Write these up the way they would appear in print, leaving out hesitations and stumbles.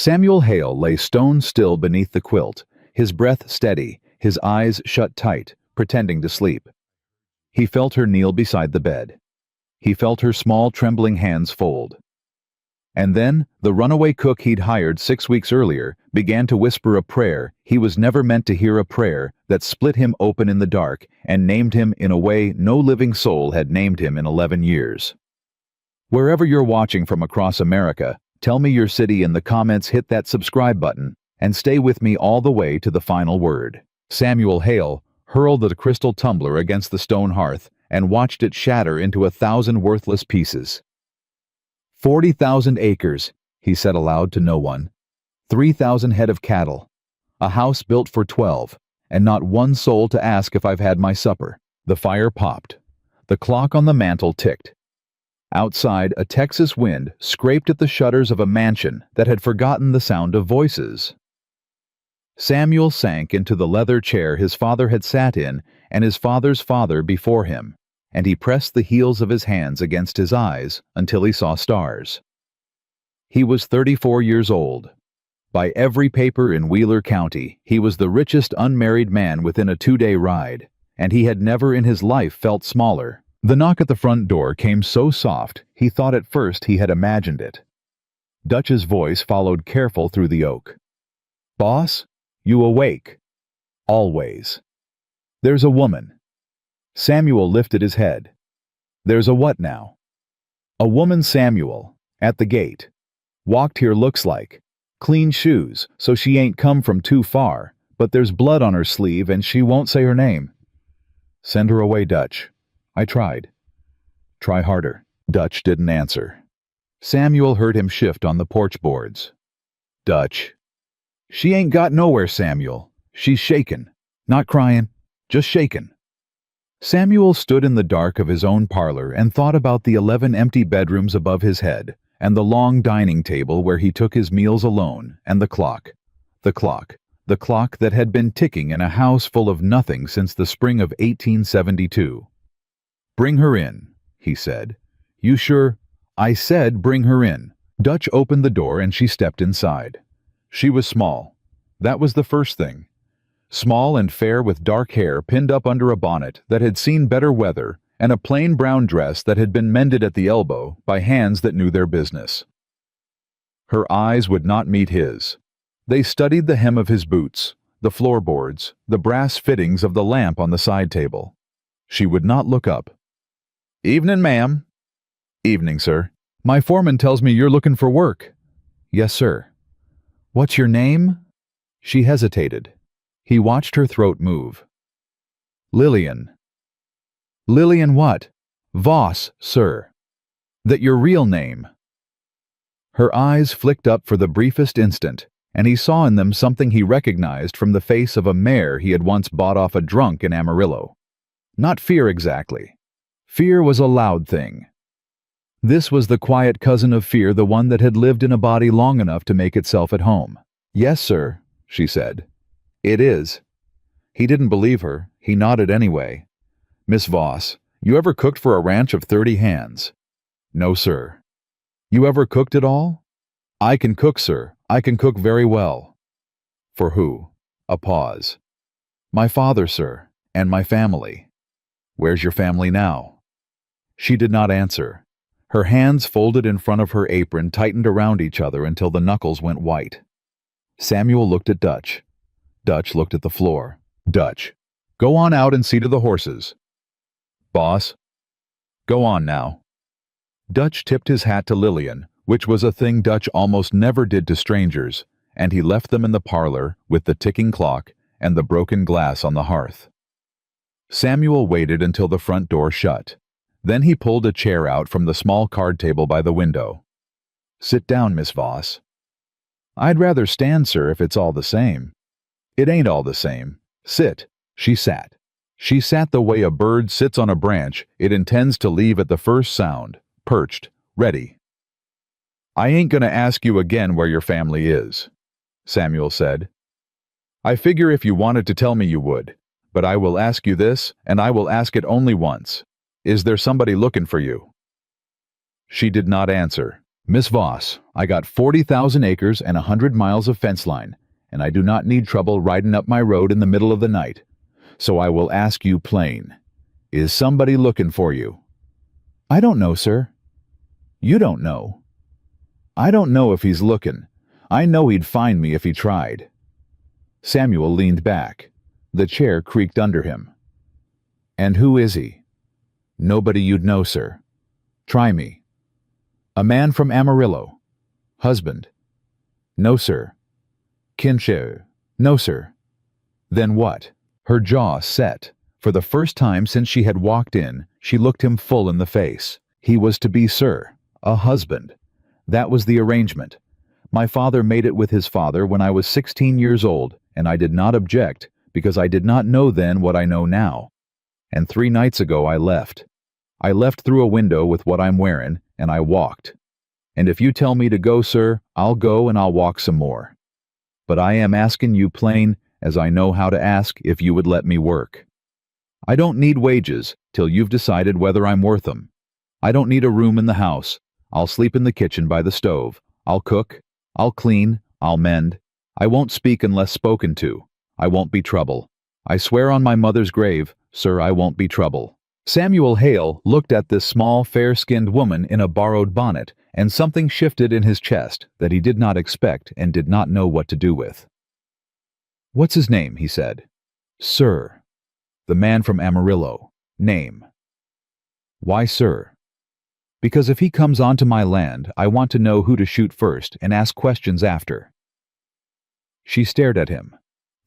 Samuel Hale lay stone still beneath the quilt, his breath steady, his eyes shut tight, pretending to sleep. He felt her kneel beside the bed. He felt her small, trembling hands fold. And then, the runaway cook he'd hired 6 weeks earlier began to whisper a prayer he was never meant to hear, a prayer that split him open in the dark and named him in a way no living soul had named him in 11 years. Wherever you're watching from across America, tell me your city in the comments, hit that subscribe button, and stay with me all the way to the final word. Samuel Hale hurled the crystal tumbler against the stone hearth and watched it shatter into 1,000 worthless pieces. 40,000 acres, he said aloud to no one. 3,000 head of cattle. A house built for 12, and not one soul to ask if I've had my supper. The fire popped. The clock on the mantel ticked. Outside, a Texas wind scraped at the shutters of a mansion that had forgotten the sound of voices. Samuel sank into the leather chair his father had sat in and his father's father before him, and he pressed the heels of his hands against his eyes until he saw stars. He was 34 years old. By every paper in Wheeler County, he was the richest unmarried man within a 2-day ride, and he had never in his life felt smaller. The knock at the front door came so soft, he thought at first he had imagined it. Dutch's voice followed careful through the oak. "Boss, you awake?" "Always." "There's a woman." Samuel lifted his head. "There's a what now?" "A woman, Samuel, at the gate. Walked here, looks like. Clean shoes, so she ain't come from too far, but there's blood on her sleeve and she won't say her name." "Send her away, Dutch." "I tried." "Try harder." Dutch didn't answer. Samuel heard him shift on the porch boards. "Dutch." "She ain't got nowhere, Samuel. She's shaken. Not crying, just shaken." Samuel stood in the dark of his own parlor and thought about the 11 empty bedrooms above his head, and the long dining table where he took his meals alone, and the clock that had been ticking in a house full of nothing since the spring of 1872. "Bring her in," he said. "You sure?" "I said bring her in." Dutch opened the door and she stepped inside. She was small. That was the first thing. Small and fair, with dark hair pinned up under a bonnet that had seen better weather, and a plain brown dress that had been mended at the elbow by hands that knew their business. Her eyes would not meet his. They studied the hem of his boots, the floorboards, the brass fittings of the lamp on the side table. She would not look up. "Evening, ma'am." "Evening, sir. My foreman tells me you're looking for work." "Yes, sir." "What's your name?" She hesitated. He watched her throat move. "Lillian." "Lillian what?" "Voss, sir." "That your real name?" Her eyes flicked up for the briefest instant, and he saw in them something he recognized from the face of a mare he had once bought off a drunk in Amarillo. Not fear exactly. Fear was a loud thing. This was the quiet cousin of fear, the one that had lived in a body long enough to make itself at home. "Yes, sir," she said. "It is." He didn't believe her. He nodded anyway. "Miss Voss, you ever cooked for a ranch of 30 hands?" "No, sir." "You ever cooked at all?" "I can cook, sir. I can cook very well." "For who?" A pause. "My father, sir, and my family." "Where's your family now?" She did not answer. Her hands folded in front of her apron tightened around each other until the knuckles went white. Samuel looked at Dutch. Dutch looked at the floor. "Dutch, go on out and see to the horses." "Boss." "Go on now." Dutch tipped his hat to Lillian, which was a thing Dutch almost never did to strangers, and he left them in the parlor with the ticking clock and the broken glass on the hearth. Samuel waited until the front door shut. Then he pulled a chair out from the small card table by the window. "Sit down, Miss Voss." "I'd rather stand, sir, if it's all the same." "It ain't all the same. Sit." She sat. She sat the way a bird sits on a branch it intends to leave at the first sound, perched, ready. "I ain't gonna ask you again where your family is," Samuel said. "I figure if you wanted to tell me you would, but I will ask you this, and I will ask it only once. Is there somebody looking for you?" She did not answer. Miss Voss, I got 40,000 acres and 100 miles of fence line, and I do not need trouble riding up my road in the middle of the night. So I will ask you plain. Is somebody looking for you? I don't know, sir. You don't know? I don't know if he's looking. I know he'd find me if he tried. Samuel leaned back. The chair creaked under him. And who is he? Nobody you'd know, sir. Try me. A man from Amarillo. Husband. No, sir. Kinshare. No, sir. Then what? Her jaw set. For the first time since she had walked in, she looked him full in the face. He was to be, sir, a husband. That was the arrangement. My father made it with his father when I was 16 years old, and I did not object, because I did not know then what I know now. And 3 nights ago I left. I left through a window with what I'm wearing, and I walked. And if you tell me to go, sir, I'll go and I'll walk some more. But I am asking you plain, as I know how to ask, if you would let me work. I don't need wages till you've decided whether I'm worth them. I don't need a room in the house. I'll sleep in the kitchen by the stove. I'll cook. I'll clean. I'll mend. I won't speak unless spoken to. I won't be trouble. I swear on my mother's grave, sir, I won't be trouble. Samuel Hale looked at this small, fair-skinned woman in a borrowed bonnet, and something shifted in his chest that he did not expect and did not know what to do with. What's his name? He said. Sir. The man from Amarillo. Name. Why, sir? Because if he comes onto my land, I want to know who to shoot first and ask questions after. She stared at him.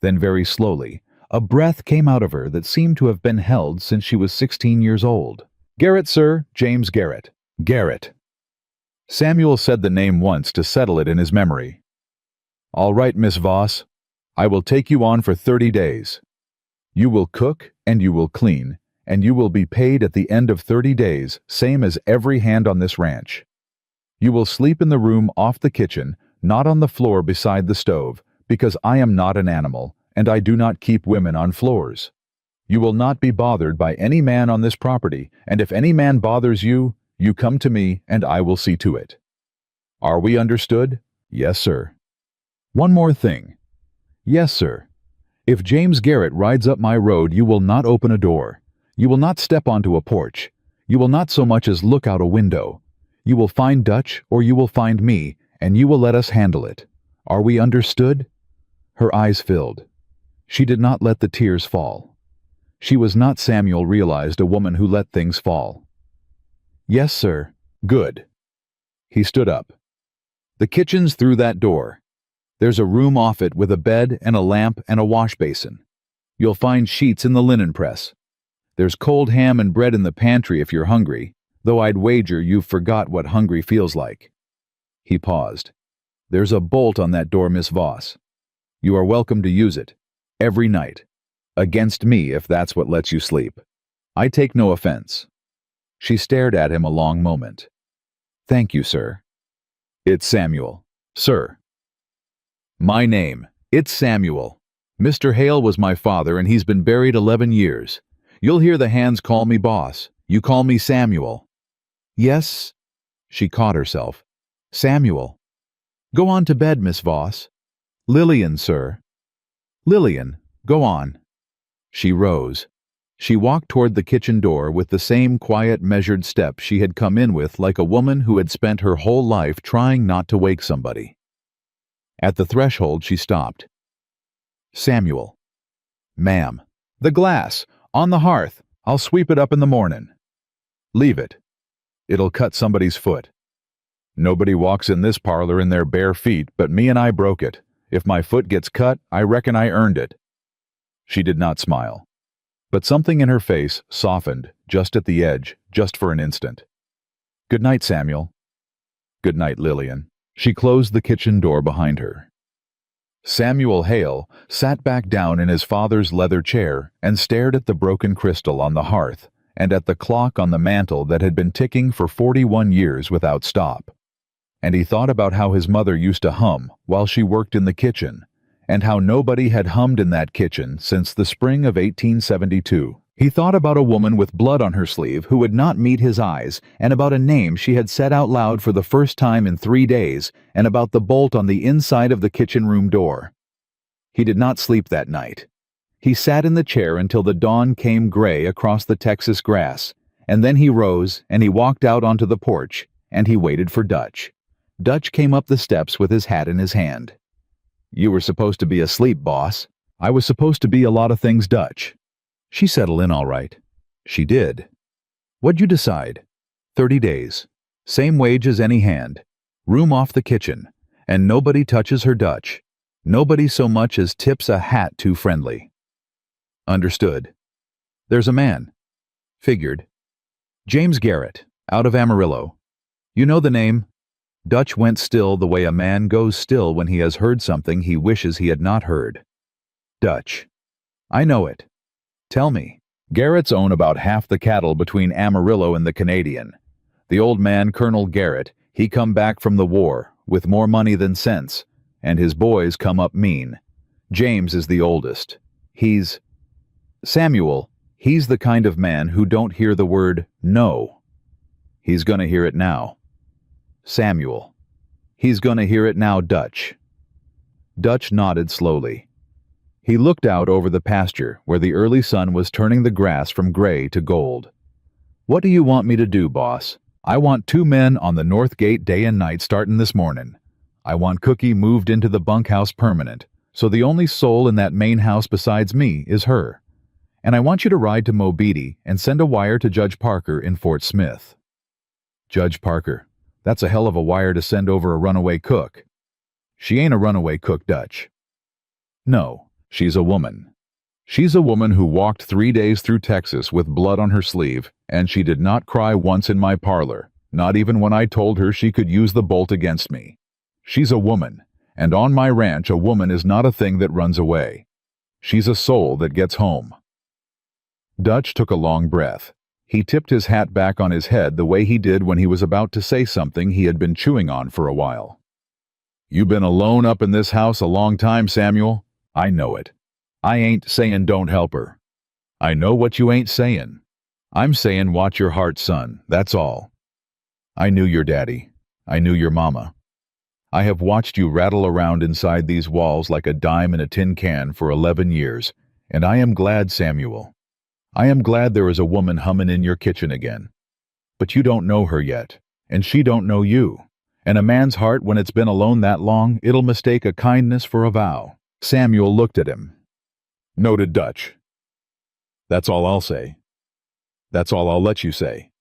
Then very slowly, a breath came out of her that seemed to have been held since she was 16 years old. Garrett, sir, James Garrett. Garrett. Samuel said the name once to settle it in his memory. All right, Miss Voss. I will take you on for 30 days. You will cook and you will clean, and you will be paid at the end of 30 days, same as every hand on this ranch. You will sleep in the room off the kitchen, not on the floor beside the stove, because I am not an animal, and I do not keep women on floors. You will not be bothered by any man on this property, and if any man bothers you, you come to me, and I will see to it. Are we understood? Yes, sir. One more thing. Yes, sir. If James Garrett rides up my road, you will not open a door. You will not step onto a porch. You will not so much as look out a window. You will find Dutch, or you will find me, and you will let us handle it. Are we understood? Her eyes filled. She did not let the tears fall. She was not, Samuel realized, a woman who let things fall. Yes, sir. Good. He stood up. The kitchen's through that door. There's a room off it with a bed and a lamp and a wash basin. You'll find sheets in the linen press. There's cold ham and bread in the pantry if you're hungry, though I'd wager you've forgot what hungry feels like. He paused. There's a bolt on that door, Miss Voss. You are welcome to use it. Every night. Against me, if that's what lets you sleep. I take no offense. She stared at him a long moment. Thank you, sir. It's Samuel. Sir. My name. It's Samuel. Mr. Hale was my father, and he's been buried 11 years. You'll hear the hands call me boss. You call me Samuel. Yes. She caught herself. Samuel. Go on to bed, Miss Voss. Lillian, sir. Lillian, go on. She rose. She walked toward the kitchen door with the same quiet, measured step she had come in with, like a woman who had spent her whole life trying not to wake somebody. At the threshold, she stopped. Samuel. Ma'am. The glass. On the hearth. I'll sweep it up in the morning. Leave it. It'll cut somebody's foot. Nobody walks in this parlor in their bare feet, but me and I broke it. If my foot gets cut, I reckon I earned it. She did not smile. But something in her face softened, just at the edge, just for an instant. Good night, Samuel. Good night, Lillian. She closed the kitchen door behind her. Samuel Hale sat back down in his father's leather chair and stared at the broken crystal on the hearth and at the clock on the mantel that had been ticking for 41 years without stop. And he thought about how his mother used to hum while she worked in the kitchen, and how nobody had hummed in that kitchen since the spring of 1872. He thought about a woman with blood on her sleeve who would not meet his eyes, and about a name she had said out loud for the first time in 3 days, and about the bolt on the inside of the kitchen room door. He did not sleep that night. He sat in the chair until the dawn came gray across the Texas grass, and then he rose and he walked out onto the porch, and he waited for Dutch. Dutch came up the steps with his hat in his hand. "You were supposed to be asleep, boss." "I was supposed to be a lot of things, Dutch." "She settled in all right." "She did." "What'd you decide?" 30 days. Same wage as any hand. Room off the kitchen. And nobody touches her Dutch. Nobody so much as tips a hat too friendly." "Understood." "There's a man." "Figured." "James Garrett, out of Amarillo. You know the name?" Dutch went still the way a man goes still when he has heard something he wishes he had not heard. "Dutch." "I know it." "Tell me." "Garretts own about half the cattle between Amarillo and the Canadian. The old man, Colonel Garrett, he come back from the war, with more money than sense, and his boys come up mean. James is the oldest. He's... Samuel, he's the kind of man who don't hear the word no. He's gonna hear it now. Samuel. He's gonna hear it now, Dutch." Dutch nodded slowly. He looked out over the pasture where the early sun was turning the grass from gray to gold. "What do you want me to do, boss?" "I want 2 men on the north gate day and night startin' this mornin'. I want Cookie moved into the bunkhouse permanent, so the only soul in that main house besides me is her. And I want you to ride to Mobeetie and send a wire to Judge Parker in Fort Smith." "Judge Parker. That's a hell of a wire to send over a runaway cook." "She ain't a runaway cook, Dutch." "No. She's a woman. She's a woman who walked 3 days through Texas with blood on her sleeve, and she did not cry once in my parlor, not even when I told her she could use the bolt against me. She's a woman, and on my ranch a woman is not a thing that runs away. She's a soul that gets home." Dutch took a long breath. He tipped his hat back on his head the way he did when he was about to say something he had been chewing on for a while. "You been alone up in this house a long time, Samuel. I know it. I ain't sayin' don't help her. I know what you ain't sayin'. I'm sayin' watch your heart, son, that's all. I knew your daddy. I knew your mama. I have watched you rattle around inside these walls like a dime in a tin can for 11 years, and I am glad, Samuel. I am glad there is a woman hummin' in your kitchen again. But you don't know her yet, and she don't know you. And a man's heart, when it's been alone that long, it'll mistake a kindness for a vow." Samuel looked at him. "Noted, Dutch. That's all I'll say. That's all I'll let you say."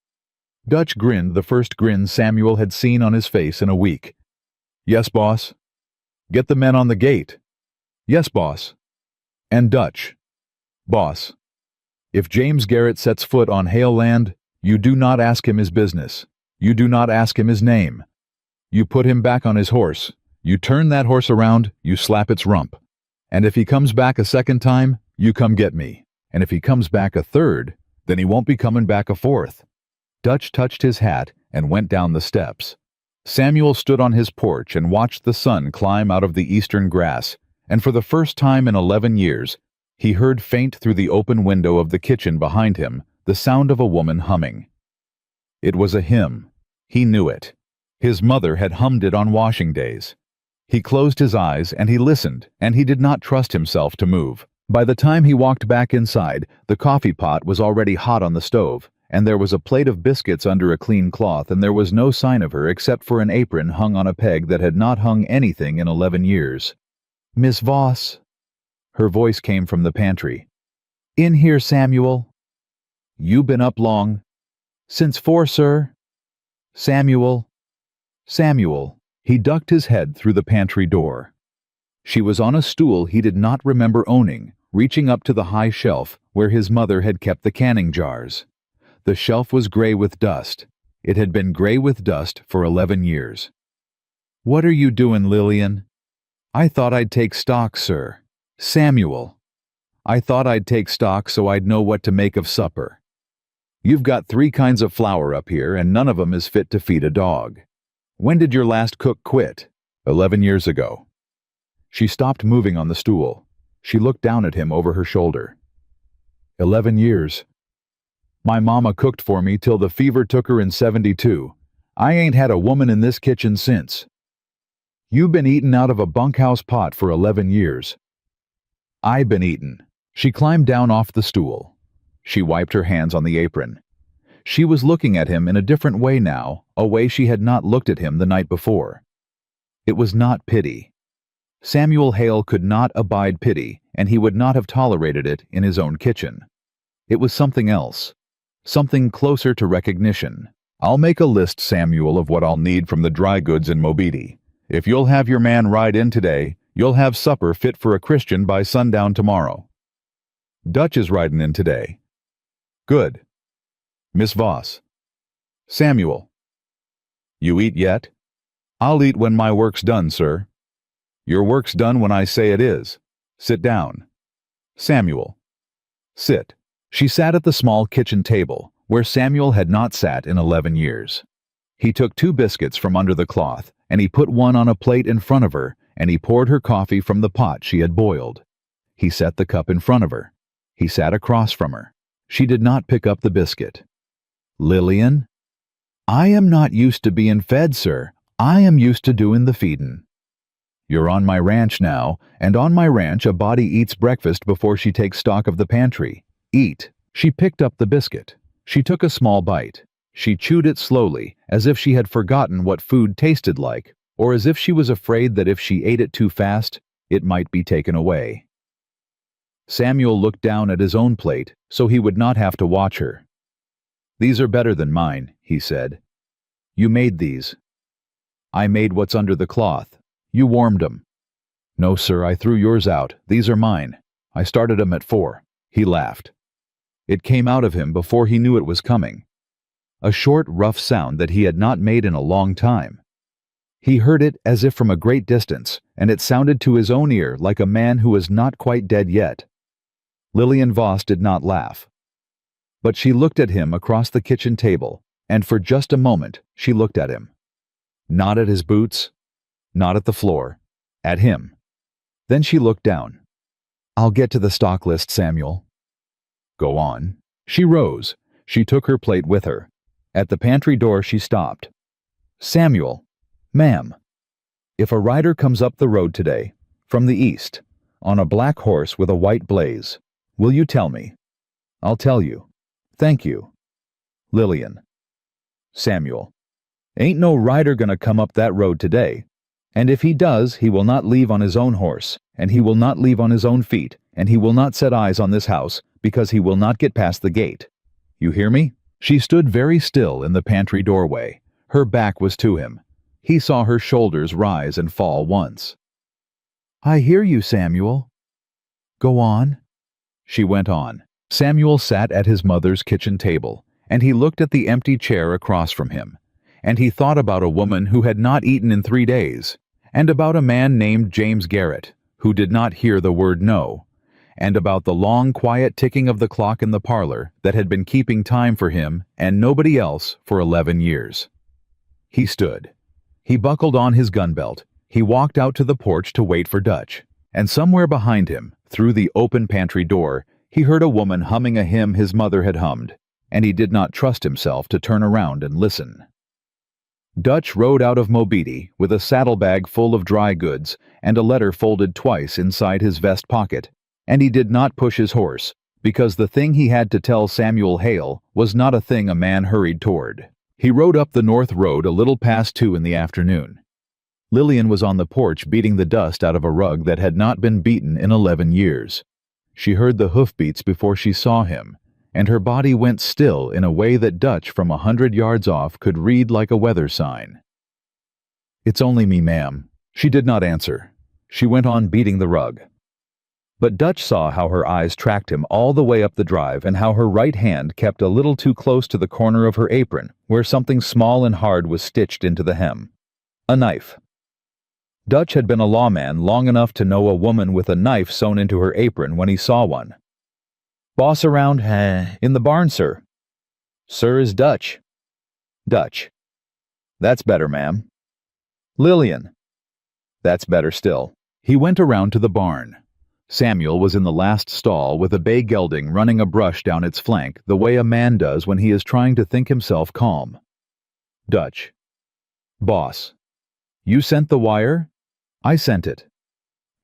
Dutch grinned the first grin Samuel had seen on his face in a week. "Yes, boss." "Get the men on the gate." "Yes, boss." "And Dutch." "Boss. If James Garrett sets foot on Hale land, you do not ask him his business. You do not ask him his name. You put him back on his horse. You turn that horse around, you slap its rump. And if he comes back a second time, you come get me. And if he comes back a third, then he won't be coming back a fourth." Dutch touched his hat and went down the steps. Samuel stood on his porch and watched the sun climb out of the eastern grass, and for the first time in 11 years, he heard faint through the open window of the kitchen behind him the sound of a woman humming. It was a hymn. He knew it. His mother had hummed it on washing days. He closed his eyes and he listened, and he did not trust himself to move. By the time he walked back inside, the coffee pot was already hot on the stove, and there was a plate of biscuits under a clean cloth, and there was no sign of her except for an apron hung on a peg that had not hung anything in 11 years. "Miss Voss." Her voice came from the pantry. "In here, Samuel." "You been up long?" "Since 4, sir." "Samuel." "Samuel." He ducked his head through the pantry door. She was on a stool he did not remember owning, reaching up to the high shelf where his mother had kept the canning jars. The shelf was gray with dust. It had been gray with dust for 11 years. "What are you doing, Lillian?" "I thought I'd take stock, sir." "Samuel." "I thought I'd take stock so I'd know what to make of supper." "You've got 3 kinds of flour up here, and none of 'em is fit to feed a dog. When did your last cook quit?" 11 years ago." She stopped moving on the stool. She looked down at him over her shoulder. 11 years. My mama cooked for me till the fever took her in 72. I ain't had a woman in this kitchen since. You've been eating out of a bunkhouse pot for 11 years. I been eatin'. She climbed down off the stool. She wiped her hands on the apron. She was looking at him in a different way now, a way she had not looked at him the night before. It was not pity. Samuel Hale could not abide pity, and he would not have tolerated it in his own kitchen. It was something else. Something closer to recognition. I'll make a list, Samuel, of what I'll need from the dry goods in Mobidi. If you'll have your man ride in today, you'll have supper fit for a Christian by sundown tomorrow. Dutch is riding in today. Good. Miss Voss. Samuel. You eat yet? I'll eat when my work's done, sir. Your work's done when I say it is. Sit down. Samuel. Sit. She sat at the small kitchen table, where Samuel had not sat in 11 years. He took 2 biscuits from under the cloth, and he put one on a plate in front of her, and he poured her coffee from the pot she had boiled. He set the cup in front of her. He sat across from her. She did not pick up the biscuit. Lillian? I am not used to being fed, sir. I am used to doing the feedin'. You're on my ranch now, and on my ranch a body eats breakfast before she takes stock of the pantry. Eat. She picked up the biscuit. She took a small bite. She chewed it slowly, as if she had forgotten what food tasted like, or as if she was afraid that if she ate it too fast, it might be taken away. Samuel looked down at his own plate, so he would not have to watch her. These are better than mine, he said. You made these. I made what's under the cloth. You warmed 'em. No, sir, I threw yours out. These are mine. I started 'em at 4. He laughed. It came out of him before he knew it was coming. A short, rough sound that he had not made in a long time. He heard it as if from a great distance, and it sounded to his own ear like a man who was not quite dead yet. Lillian Voss did not laugh. But she looked at him across the kitchen table, and for just a moment she looked at him. Not at his boots, not at the floor, at him. Then she looked down. I'll get to the stock list, Samuel. Go on. She rose. She took her plate with her. At the pantry door she stopped. Samuel, ma'am, if a rider comes up the road today, from the east, on a black horse with a white blaze, will you tell me? I'll tell you. Thank you. Lillian. Samuel. Ain't no rider gonna come up that road today. And if he does, he will not leave on his own horse, and he will not leave on his own feet, and he will not set eyes on this house, because he will not get past the gate. You hear me? She stood very still in the pantry doorway. Her back was to him. He saw her shoulders rise and fall once. I hear you, Samuel. Go on. She went on. Samuel sat at his mother's kitchen table, and he looked at the empty chair across from him, and he thought about a woman who had not eaten in 3 days, and about a man named James Garrett, who did not hear the word no, and about the long, quiet ticking of the clock in the parlor that had been keeping time for him and nobody else for 11 years. He stood. He buckled on his gun belt. He walked out to the porch to wait for Dutch, and somewhere behind him, through the open pantry door, he heard a woman humming a hymn his mother had hummed, and he did not trust himself to turn around and listen. Dutch rode out of Mobidi with a saddlebag full of dry goods and a letter folded twice inside his vest pocket, and he did not push his horse, because the thing he had to tell Samuel Hale was not a thing a man hurried toward. He rode up the north road a little past 2 in the afternoon. Lillian was on the porch beating the dust out of a rug that had not been beaten in 11 years. She heard the hoofbeats before she saw him, and her body went still in a way that Dutch from 100 yards off could read like a weather sign. It's only me, ma'am. She did not answer. She went on beating the rug. But Dutch saw how her eyes tracked him all the way up the drive and how her right hand kept a little too close to the corner of her apron, where something small and hard was stitched into the hem. A knife. Dutch had been a lawman long enough to know a woman with a knife sewn into her apron when he saw one. Boss around? In the barn, sir. Sir is Dutch. Dutch. That's better, ma'am. Lillian. That's better still. He went around to the barn. Samuel was in the last stall with a bay gelding running a brush down its flank the way a man does when he is trying to think himself calm. Dutch. Boss. You sent the wire? I sent it.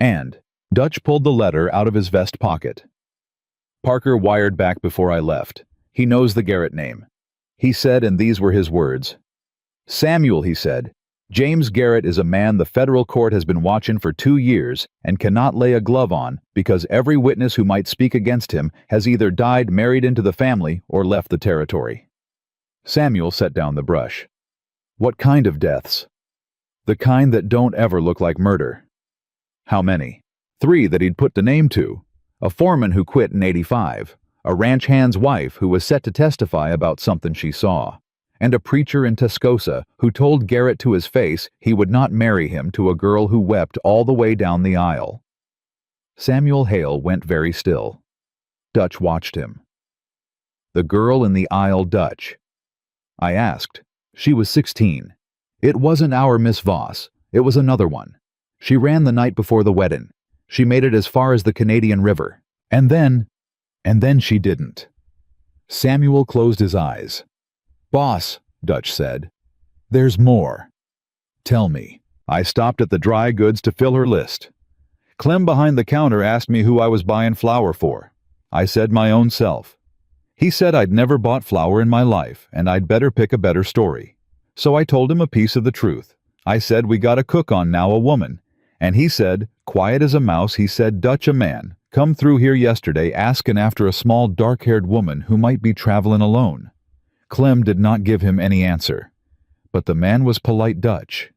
And Dutch pulled the letter out of his vest pocket. Parker wired back before I left. He knows the Garrett name. He said, and these were his words. Samuel, he said, James Garrett is a man the federal court has been watching for 2 years and cannot lay a glove on because every witness who might speak against him has either died married into the family or left the territory. Samuel set down the brush. What kind of deaths? The kind that don't ever look like murder. How many? 3 that he'd put the name to. A foreman who quit in '85, a ranch hand's wife who was set to testify about something she saw, and a preacher in Tascosa who told Garrett to his face he would not marry him to a girl who wept all the way down the aisle. Samuel Hale went very still. Dutch watched him. The girl in the aisle, Dutch. I asked. She was 16. It wasn't our Miss Voss. It was another one. She ran the night before the wedding. She made it as far as the Canadian River. And then she didn't. Samuel closed his eyes. Boss, Dutch said. There's more. Tell me. I stopped at the dry goods to fill her list. Clem behind the counter asked me who I was buying flour for. I said my own self. He said I'd never bought flour in my life and I'd better pick a better story. So I told him a piece of the truth. I said we got a cook on now, a woman. And he said, quiet as a mouse, he said, Dutch, a man, come through here yesterday asking after a small dark-haired woman who might be traveling alone. Clem did not give him any answer. But the man was polite Dutch.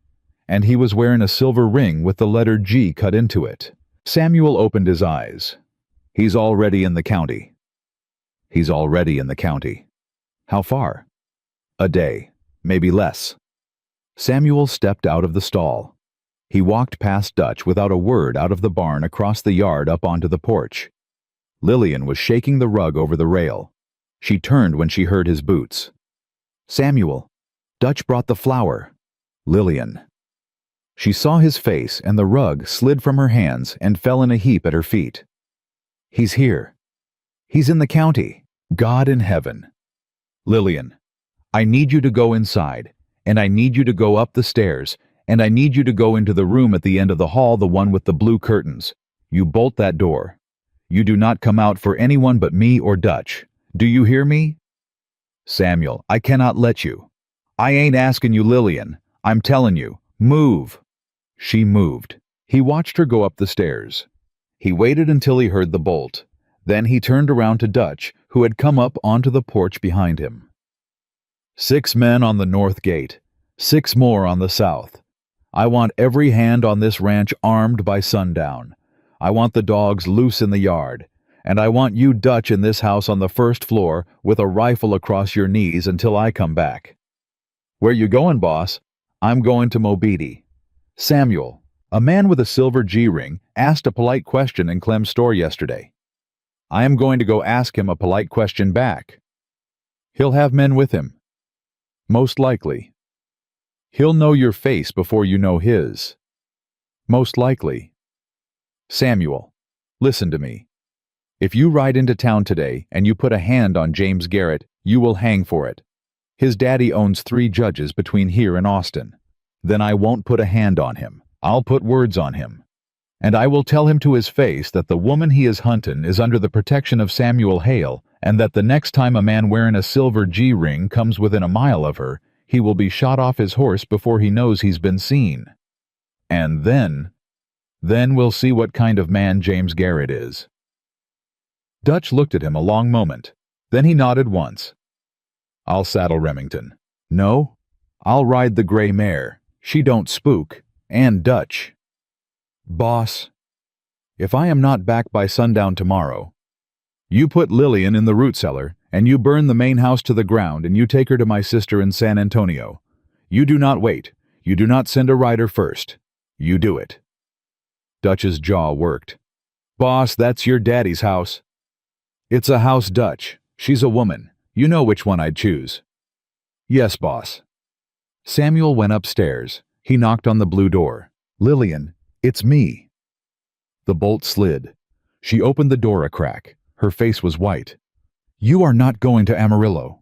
And he was wearing a silver ring with the letter G cut into it. Samuel opened his eyes. He's already in the county. He's already in the county. How far? A day, maybe less. Samuel stepped out of the stall. He walked past Dutch without a word out of the barn across the yard up onto the porch. Lillian was shaking the rug over the rail. She turned when she heard his boots. Samuel, Dutch brought the flour. Lillian. She saw his face and the rug slid from her hands and fell in a heap at her feet. He's here. He's in the county. God in heaven. Lillian, I need you to go inside, and I need you to go up the stairs, and I need you to go into the room at the end of the hall, the one with the blue curtains. You bolt that door. You do not come out for anyone but me or Dutch. Do you hear me? Samuel, I cannot let you. I ain't asking you, Lillian. I'm telling you, move. She moved. He watched her go up the stairs. He waited until he heard the bolt. Then he turned around to Dutch, who had come up onto the porch behind him. 6 men on the north gate. 6 more on the south. I want every hand on this ranch armed by sundown. I want the dogs loose in the yard. And I want you, Dutch, in this house on the 1st floor with a rifle across your knees until I come back. Where you going, boss? I'm going to Mobeetie. Samuel, a man with a silver G-ring, asked a polite question in Clem's store yesterday. I am going to go ask him a polite question back. He'll have men with him. Most likely. He'll know your face before you know his. Most likely. Samuel, listen to me. If you ride into town today and you put a hand on James Garrett, you will hang for it. His daddy owns 3 judges between here and Austin. Then I won't put a hand on him. I'll put words on him. And I will tell him to his face that the woman he is hunting is under the protection of Samuel Hale, and that the next time a man wearing a silver G-ring comes within a mile of her, he will be shot off his horse before he knows he's been seen. And then we'll see what kind of man James Garrett is. Dutch looked at him a long moment. Then he nodded once. I'll saddle Remington. No, I'll ride the gray mare. She don't spook. And Dutch. Boss, if I am not back by sundown tomorrow, you put Lillian in the root cellar, and you burn the main house to the ground, and you take her to my sister in San Antonio. You do not wait. You do not send a rider first. You do it. Dutch's jaw worked. Boss, that's your daddy's house. It's a house, Dutch. She's a woman. You know which one I'd choose. Yes, boss. Samuel went upstairs. He knocked on the blue door. Lillian, it's me. The bolt slid. She opened the door a crack. Her face was white. "You are not going to Amarillo."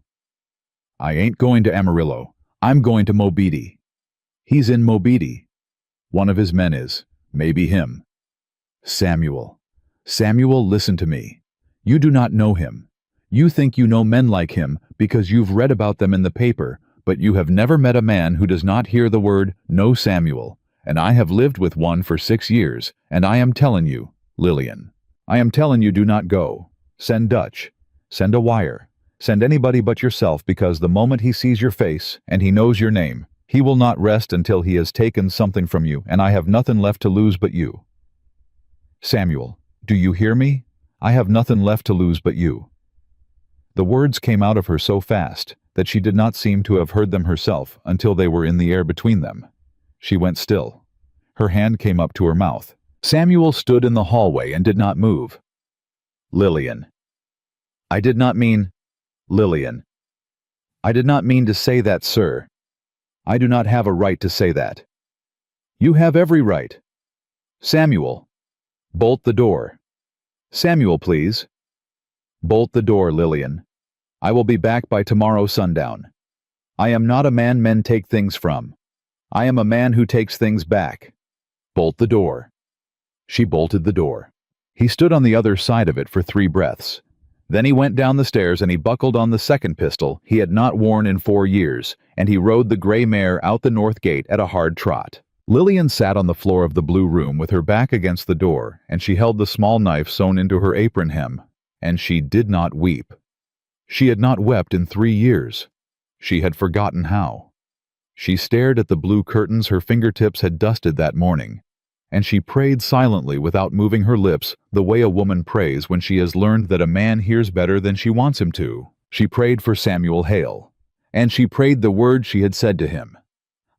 "I ain't going to Amarillo. I'm going to Mobidi." "He's in Mobidi." "One of his men is. Maybe him." "Samuel. Samuel, listen to me. You do not know him. You think you know men like him because you've read about them in the paper, but you have never met a man who does not hear the word, 'No Samuel,' and I have lived with one for 6 years, and I am telling you, Lillian, I am telling you, do not go. Send Dutch. Send a wire. Send anybody but yourself, because the moment he sees your face and he knows your name, he will not rest until he has taken something from you, and I have nothing left to lose but you. Samuel, do you hear me? I have nothing left to lose but you." The words came out of her so fast that she did not seem to have heard them herself until they were in the air between them. She went still. Her hand came up to her mouth. Samuel stood in the hallway and did not move. "Lillian. I did not mean... Lillian. I did not mean to say that, sir. I do not have a right to say that." "You have every right." "Samuel. Bolt the door." "Samuel, please." "Bolt the door, Lillian. I will be back by tomorrow sundown. I am not a man men take things from. I am a man who takes things back. Bolt the door." She bolted the door. He stood on the other side of it for 3 breaths. Then he went down the stairs and he buckled on the second pistol he had not worn in 4 years, and he rode the gray mare out the north gate at a hard trot. Lillian sat on the floor of the blue room with her back against the door, and she held the small knife sewn into her apron hem, and she did not weep. She had not wept in 3 years. She had forgotten how. She stared at the blue curtains her fingertips had dusted that morning, and she prayed silently without moving her lips, the way a woman prays when she has learned that a man hears better than she wants him to. She prayed for Samuel Hale, and she prayed the words she had said to him.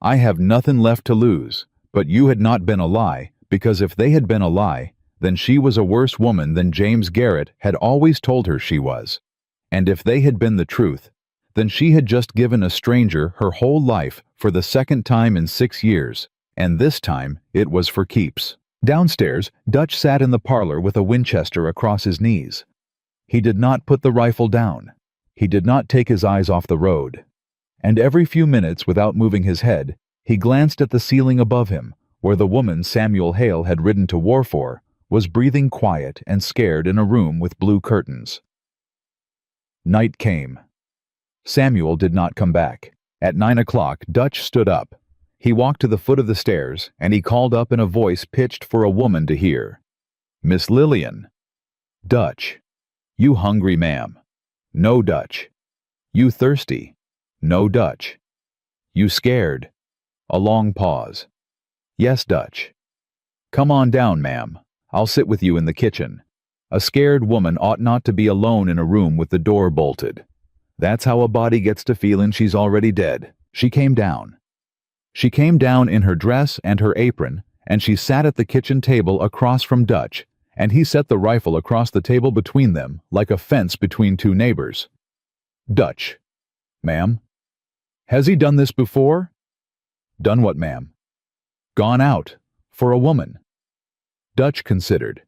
"I have nothing left to lose, but you had not been a lie, because if they had been a lie, then she was a worse woman than James Garrett had always told her she was. And if they had been the truth, then she had just given a stranger her whole life for the second time in 6 years, and this time it was for keeps." Downstairs, Dutch sat in the parlor with a Winchester across his knees. He did not put the rifle down. He did not take his eyes off the road. And every few minutes, without moving his head, he glanced at the ceiling above him, where the woman Samuel Hale had ridden to war for was breathing quiet and scared in a room with blue curtains. Night came. Samuel did not come back. At 9 o'clock, Dutch stood up. He walked to the foot of the stairs, and he called up in a voice pitched for a woman to hear. "Miss Lillian." "Dutch." "You hungry, ma'am?" "No, Dutch." "You thirsty?" "No, Dutch." "You scared?" A long pause. "Yes, Dutch." "Come on down, ma'am. I'll sit with you in the kitchen." A scared woman ought not to be alone in a room with the door bolted. That's how a body gets to feeling she's already dead. She came down. She came down in her dress and her apron, and she sat at the kitchen table across from Dutch, and he set the rifle across the table between them like a fence between 2 neighbors. "Dutch." "Ma'am?" "Has he done this before?" "Done what, ma'am?" "Gone out. For a woman." Dutch considered.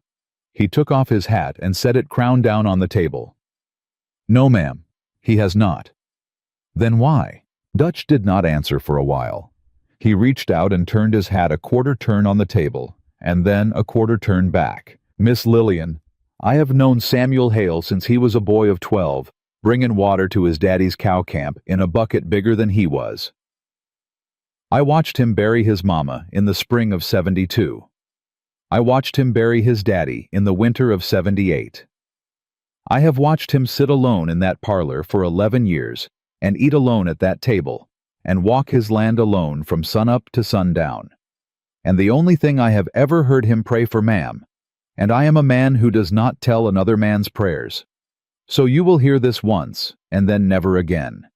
He took off his hat and set it crown down on the table. "No, ma'am, he has not." "Then why?" Dutch did not answer for a while. He reached out and turned his hat a quarter turn on the table, and then a quarter turn back. "Miss Lillian, I have known Samuel Hale since he was a boy of 12, bringing water to his daddy's cow camp in a bucket bigger than he was. I watched him bury his mama in the spring of 72. I watched him bury his daddy in the winter of 78. I have watched him sit alone in that parlor for 11 years, and eat alone at that table, and walk his land alone from sunup to sundown. And the only thing I have ever heard him pray for, ma'am, and I am a man who does not tell another man's prayers. So you will hear this once, and then never again.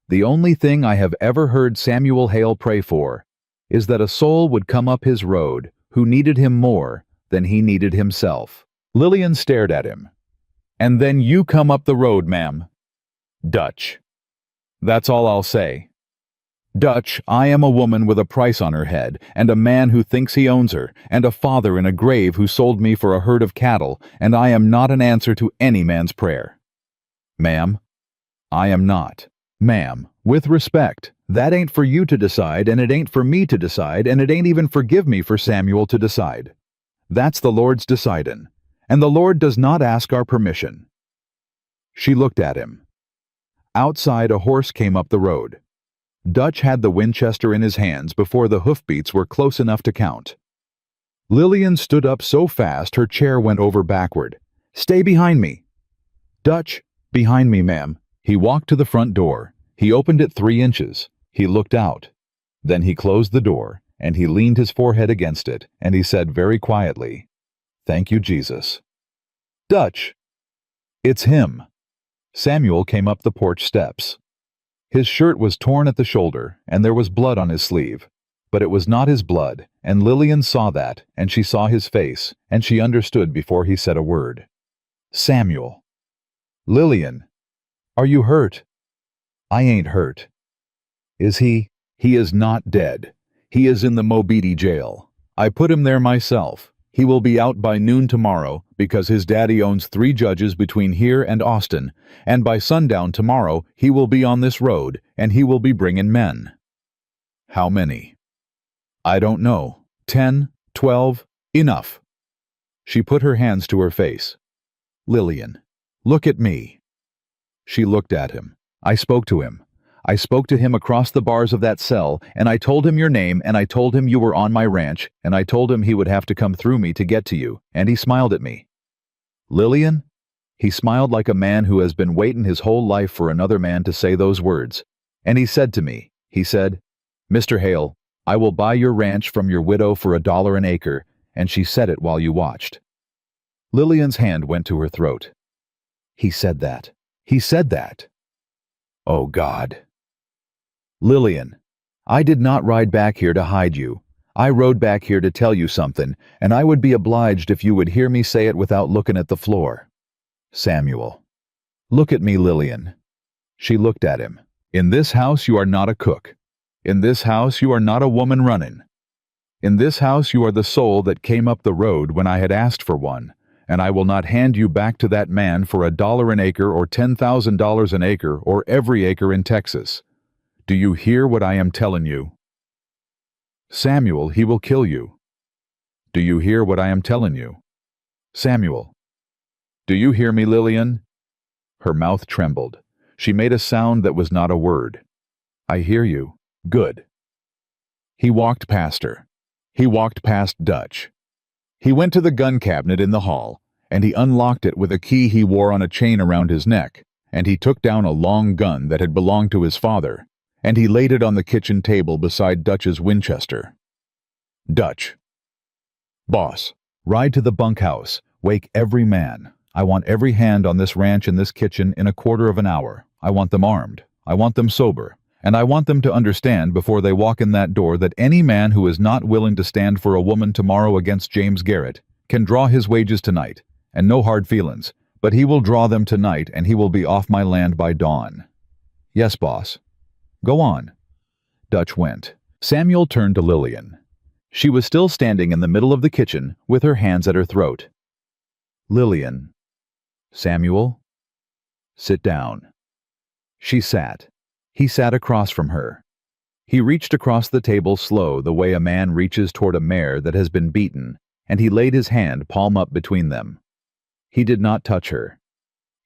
The only thing I have ever heard Samuel Hale pray for is that a soul would come up his road who needed him more than he needed himself." Lillian stared at him. "And then you come up the road, ma'am." "Dutch." "That's all I'll say." Dutch, I am a woman with a price on her head, and a man who thinks he owns her, and a father in a grave who sold me for a herd of cattle, and I am not an answer to any man's prayer. Ma'am, I am not. Ma'am, with respect, that ain't for you to decide, and it ain't for me to decide, and it ain't even forgive me for Samuel to decide. That's the Lord's decidin', and the Lord does not ask our permission. She looked at him. Outside, a horse came up the road. Dutch had the Winchester in his hands before the hoofbeats were close enough to count. Lillian stood up so fast her chair went over backward. "Stay behind me." "Dutch, behind me, ma'am." He walked to the front door. He opened it 3 inches. He looked out. Then he closed the door, and he leaned his forehead against it, and he said very quietly, "Thank you, Jesus." "Dutch!" "It's him." Samuel came up the porch steps. His shirt was torn at the shoulder, and there was blood on his sleeve. But it was not his blood, and Lillian saw that, and she saw his face, and she understood before he said a word. "Samuel." "Lillian, are you hurt?" "I ain't hurt." "Is he?" "He is not dead. He is in the Mobidi jail. I put him there myself. He will be out by noon tomorrow, because his daddy owns 3 judges between here and Austin, and by sundown tomorrow he will be on this road, and he will be bringing men." "How many?" "I don't know. 10, 12, enough." She put her hands to her face. "Lillian, look at me." She looked at him. "I spoke to him. I spoke to him across the bars of that cell, and I told him your name, and I told him you were on my ranch, and I told him he would have to come through me to get to you, and he smiled at me." "Lillian?" He smiled like a man who has been waiting his whole life for another man to say those words. And he said to me, he said, "Mr. Hale, I will buy your ranch from your widow for $1 an acre," and she said it while you watched. Lillian's hand went to her throat. "He said that. He said that." "Oh, God." "Lillian, I did not ride back here to hide you. I rode back here to tell you something, and I would be obliged if you would hear me say it without looking at the floor." "Samuel." "Look at me, Lillian." She looked at him. "In this house you are not a cook. In this house you are not a woman running. In this house you are the soul that came up the road when I had asked for one, and I will not hand you back to that man for $1 an acre or $10,000 an acre or every acre in Texas. Do you hear what I am telling you?" "Samuel, he will kill you." "Do you hear what I am telling you?" "Samuel." "Do you hear me, Lillian?" Her mouth trembled. She made a sound that was not a word. "I hear you. Good." He walked past her. He walked past Dutch. He went to the gun cabinet in the hall, and he unlocked it with a key he wore on a chain around his neck, and he took down a long gun that had belonged to his father, and he laid it on the kitchen table beside Dutch's Winchester. "Dutch." "Boss, ride to the bunkhouse. Wake every man. I want every hand on this ranch and this kitchen in a quarter of an hour. I want them armed. I want them sober. And I want them to understand before they walk in that door that any man who is not willing to stand for a woman tomorrow against James Garrett can draw his wages tonight, and no hard feelings, but he will draw them tonight and he will be off my land by dawn." "Yes, boss." "Go on." Dutch went. Samuel turned to Lillian. She was still standing in the middle of the kitchen with her hands at her throat. "Lillian." "Samuel." "Sit down." She sat. He sat across from her. He reached across the table slow the way a man reaches toward a mare that has been beaten, and he laid his hand palm up between them. He did not touch her.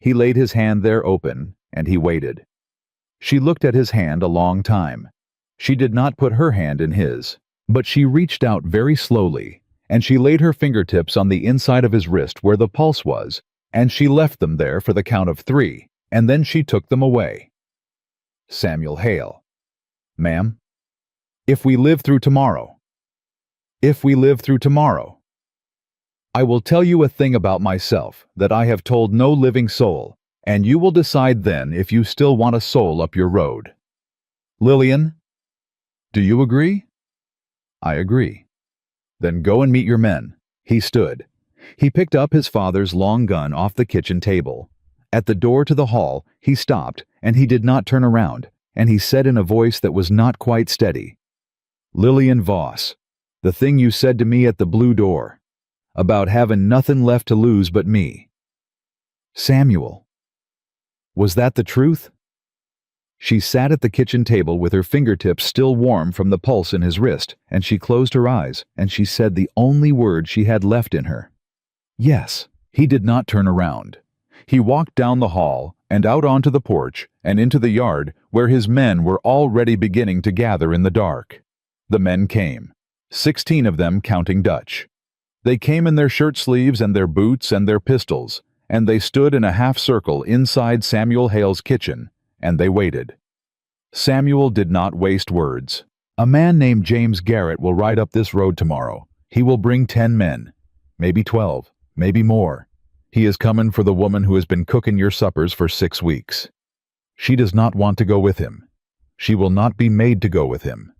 He laid his hand there open, and he waited. She looked at his hand a long time. She did not put her hand in his, but she reached out very slowly, and she laid her fingertips on the inside of his wrist where the pulse was, and she left them there for the count of 3, and then she took them away. Samuel Hale. "Ma'am?" "If we live through tomorrow." "If we live through tomorrow." "I will tell you a thing about myself that I have told no living soul, and you will decide then if you still want a soul up your road." "Lillian, do you agree?" "I agree." "Then go and meet your men." He stood. He picked up his father's long gun off the kitchen table. At the door to the hall, he stopped, and he did not turn around. and he said in a voice that was not quite steady, "Lillian Voss, the thing you said to me at the Blue Door, about having nothing left to lose but me. Samuel. Was that the truth?" She sat at the kitchen table with her fingertips still warm from the pulse in his wrist, and she closed her eyes, and she said the only word she had left in her. Yes. He did not turn around. He walked down the hall and out onto the porch and into the yard where his men were already beginning to gather in the dark. The men came, 16 of them counting Dutch. They came in their shirt sleeves and their boots and their pistols, and they stood in a half circle inside Samuel Hale's kitchen, and they waited. Samuel did not waste words. "A man named James Garrett will ride up this road tomorrow. He will bring 10 men, maybe 12. Maybe more. He is coming for the woman who has been cooking your suppers for 6 weeks. She does not want to go with him. She will not be made to go with him.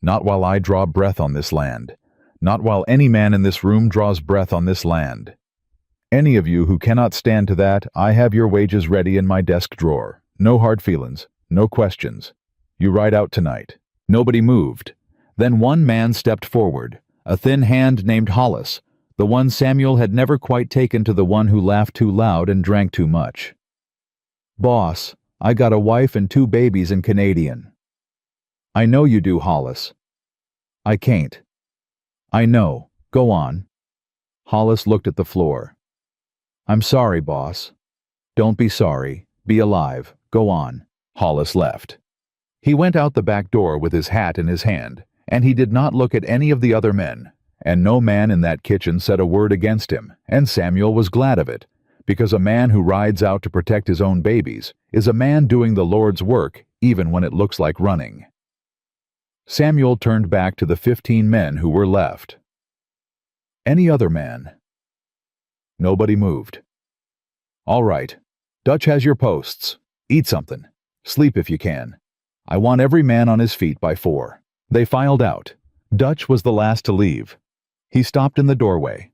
Not while I draw breath on this land. Not while any man in this room draws breath on this land. Any of you who cannot stand to that, I have your wages ready in my desk drawer. No hard feelings, no questions. You ride out tonight." Nobody moved. Then one man stepped forward, a thin hand named Hollis, the one Samuel had never quite taken to the one who laughed too loud and drank too much. "Boss, I got a wife and 2 babies in Canadian." "I know you do, Hollis." "I can't." "I know. Go on." Hollis looked at the floor. "I'm sorry, boss." "Don't be sorry. Be alive. Go on." Hollis left. He went out the back door with his hat in his hand, and he did not look at any of the other men. And no man in that kitchen said a word against him, and Samuel was glad of it, because a man who rides out to protect his own babies is a man doing the Lord's work even when it looks like running. Samuel turned back to the 15 men who were left. "Any other man?" Nobody moved. "All right. Dutch has your posts. Eat something. Sleep if you can. I want every man on his feet by 4. They filed out. Dutch was the last to leave. He stopped in the doorway.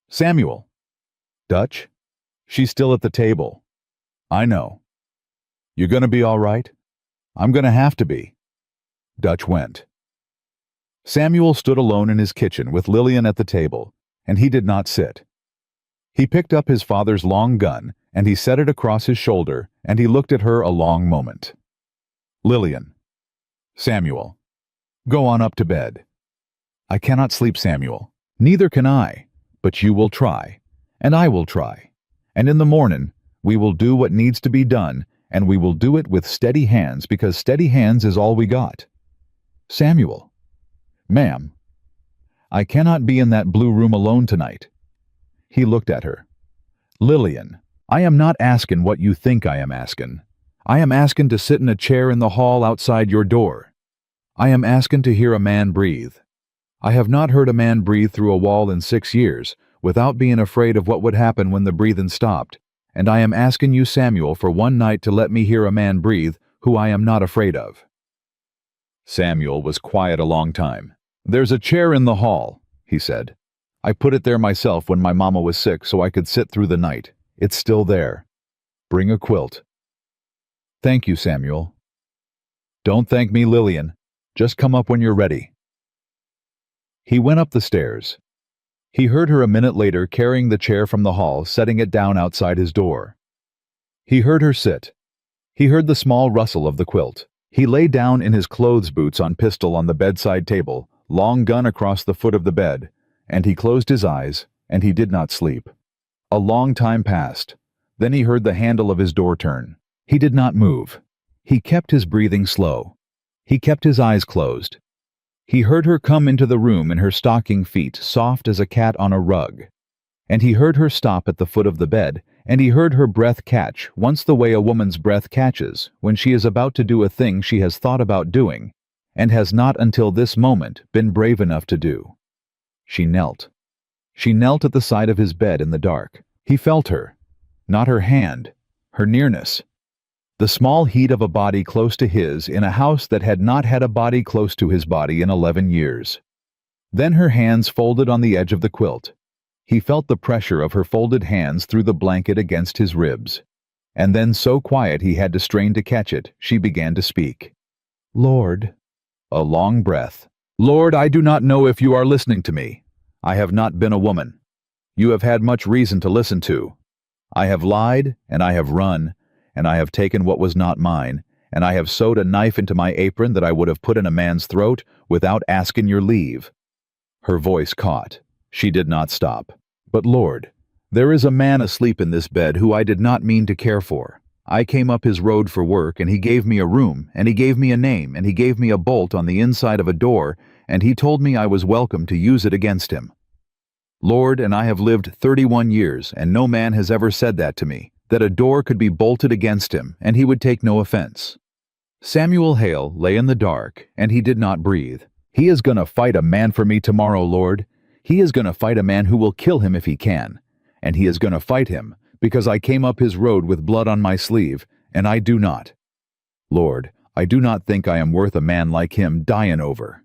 "Samuel." "Dutch?" "She's still at the table." "I know." "You gonna be all right?" "I'm gonna have to be." Dutch went. Samuel stood alone in his kitchen with Lillian at the table, and he did not sit. He picked up his father's long gun, and he set it across his shoulder, and he looked at her a long moment. "Lillian." "Samuel." "Go on up to bed." "I cannot sleep, Samuel." "Neither can I, but you will try, and I will try. And in the morning, we will do what needs to be done, and we will do it with steady hands, because steady hands is all we got." "Samuel." "Ma'am." "I cannot be in that blue room alone tonight." He looked at her. "Lillian, I am not asking what you think I am asking. I am asking to sit in a chair in the hall outside your door. I am asking to hear a man breathe. I have not heard a man breathe through a wall in 6 years without being afraid of what would happen when the breathing stopped, and I am asking you, Samuel, for one night to let me hear a man breathe who I am not afraid of." Samuel was quiet a long time. "There's a chair in the hall," he said. "I put it there myself when my mama was sick so I could sit through the night. It's still there. Bring a quilt." "Thank you, Samuel." "Don't thank me, Lillian. Just come up when you're ready." He went up the stairs. He heard her a minute later carrying the chair from the hall, setting it down outside his door. He heard her sit. He heard the small rustle of the quilt. He lay down in his clothes boots on pistol on the bedside table, long gun across the foot of the bed, and he closed his eyes, and he did not sleep. A long time passed. Then he heard the handle of his door turn. He did not move. He kept his breathing slow. He kept his eyes closed. He heard her come into the room in her stocking feet, soft as a cat on a rug. And he heard her stop at the foot of the bed, and he heard her breath catch, once the way a woman's breath catches, when she is about to do a thing she has thought about doing, and has not until this moment been brave enough to do. She knelt. She knelt at the side of his bed in the dark. He felt her. Not her hand. Her nearness. The small heat of a body close to his in a house that had not had a body close to his body in 11 years. Then her hands folded on the edge of the quilt. He felt the pressure of her folded hands through the blanket against his ribs. And then, so quiet he had to strain to catch it, she began to speak. Lord. A long breath. Lord, I do not know if you are listening to me. I have not been a woman. You have had much reason to listen to. I have lied, and I have run, and I have taken what was not mine, and I have sewed a knife into my apron that I would have put in a man's throat without asking your leave. Her voice caught. She did not stop. But Lord, there is a man asleep in this bed who I did not mean to care for. I came up his road for work, and he gave me a room, and he gave me a name, and he gave me a bolt on the inside of a door, and he told me I was welcome to use it against him. Lord, and I have lived 31 years, and no man has ever said that to me, that a door could be bolted against him, and he would take no offense. Samuel Hale lay in the dark, and he did not breathe. He is going to fight a man for me tomorrow, Lord. He is going to fight a man who will kill him if he can. And he is going to fight him, because I came up his road with blood on my sleeve, and I do not. Lord, I do not think I am worth a man like him dying over.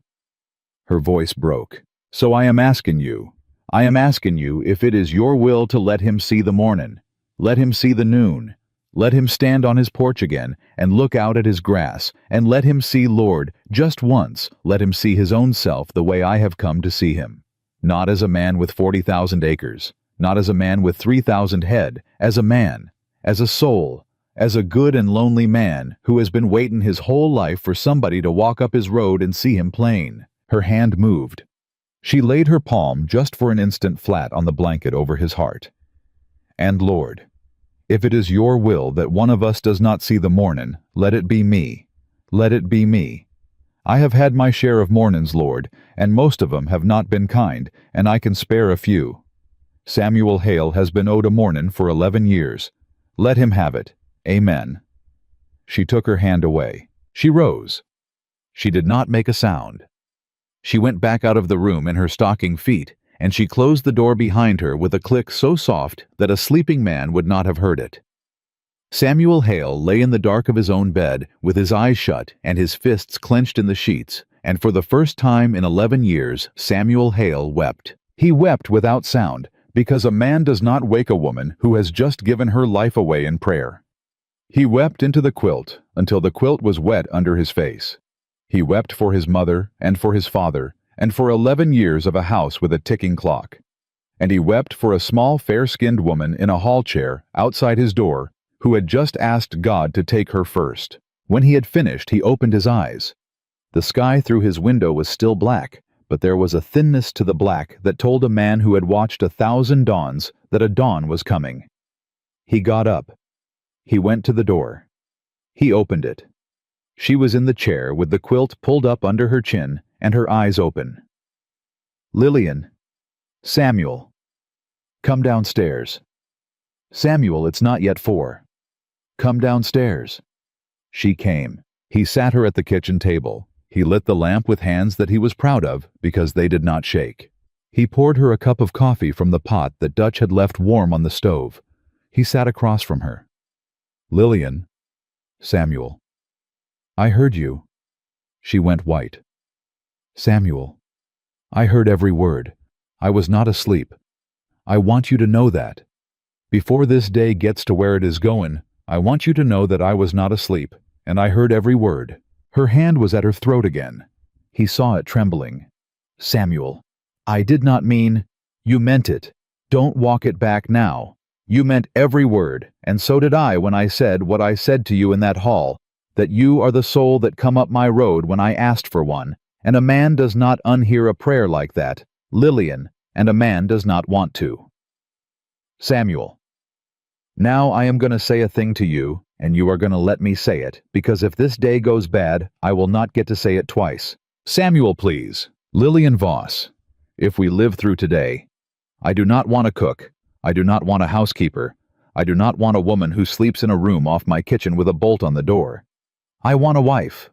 Her voice broke. So I am asking you if it is your will to let him see the morning, let him see the noon, let him stand on his porch again and look out at his grass, and let him see, Lord, just once, let him see his own self the way I have come to see him, not as a man with 40,000 acres, not as a man with 3,000 head, as a man, as a soul, as a good and lonely man who has been waiting his whole life for somebody to walk up his road and see him plain. Her hand moved. She laid her palm just for an instant flat on the blanket over his heart. And Lord, if it is your will that one of us does not see the mornin', let it be me. Let it be me. I have had my share of mornin's, Lord, and most of 'em have not been kind, and I can spare a few. Samuel Hale has been owed a mornin' for 11 years. Let him have it. Amen. She took her hand away. She rose. She did not make a sound. She went back out of the room in her stocking feet, and she closed the door behind her with a click so soft that a sleeping man would not have heard it. Samuel Hale lay in the dark of his own bed, with his eyes shut and his fists clenched in the sheets, and for the first time in 11 years, Samuel Hale wept. He wept without sound, because a man does not wake a woman who has just given her life away in prayer. He wept into the quilt until the quilt was wet under his face. He wept for his mother and for his father, and for 11 years of a house with a ticking clock. And he wept for a small fair-skinned woman in a hall chair outside his door who had just asked God to take her first. When he had finished, he opened his eyes. The sky through his window was still black, but there was a thinness to the black that told a man who had watched 1,000 dawns that a dawn was coming. He got up. He went to the door. He opened it. She was in the chair with the quilt pulled up under her chin and her eyes open. Lillian. Samuel. Come downstairs. Samuel, it's not yet 4. Come downstairs. She came. He sat her at the kitchen table. He lit the lamp with hands that he was proud of because they did not shake. He poured her a cup of coffee from the pot that Dutch had left warm on the stove. He sat across from her. Lillian. Samuel. I heard you. She went white. Samuel. I heard every word. I was not asleep. I want you to know that. Before this day gets to where it is going, I want you to know that I was not asleep, and I heard every word. Her hand was at her throat again. He saw it trembling. Samuel. I did not mean... You meant it. Don't walk it back now. You meant every word, and so did I when I said what I said to you in that hall, that you are the soul that come up my road when I asked for one, and a man does not unhear a prayer like that, Lillian, and a man does not want to. Samuel. Now I am going to say a thing to you, and you are going to let me say it, because if this day goes bad, I will not get to say it twice. Samuel, please. Lillian Voss. If we live through today, I do not want a cook. I do not want a housekeeper. I do not want a woman who sleeps in a room off my kitchen with a bolt on the door. I want a wife.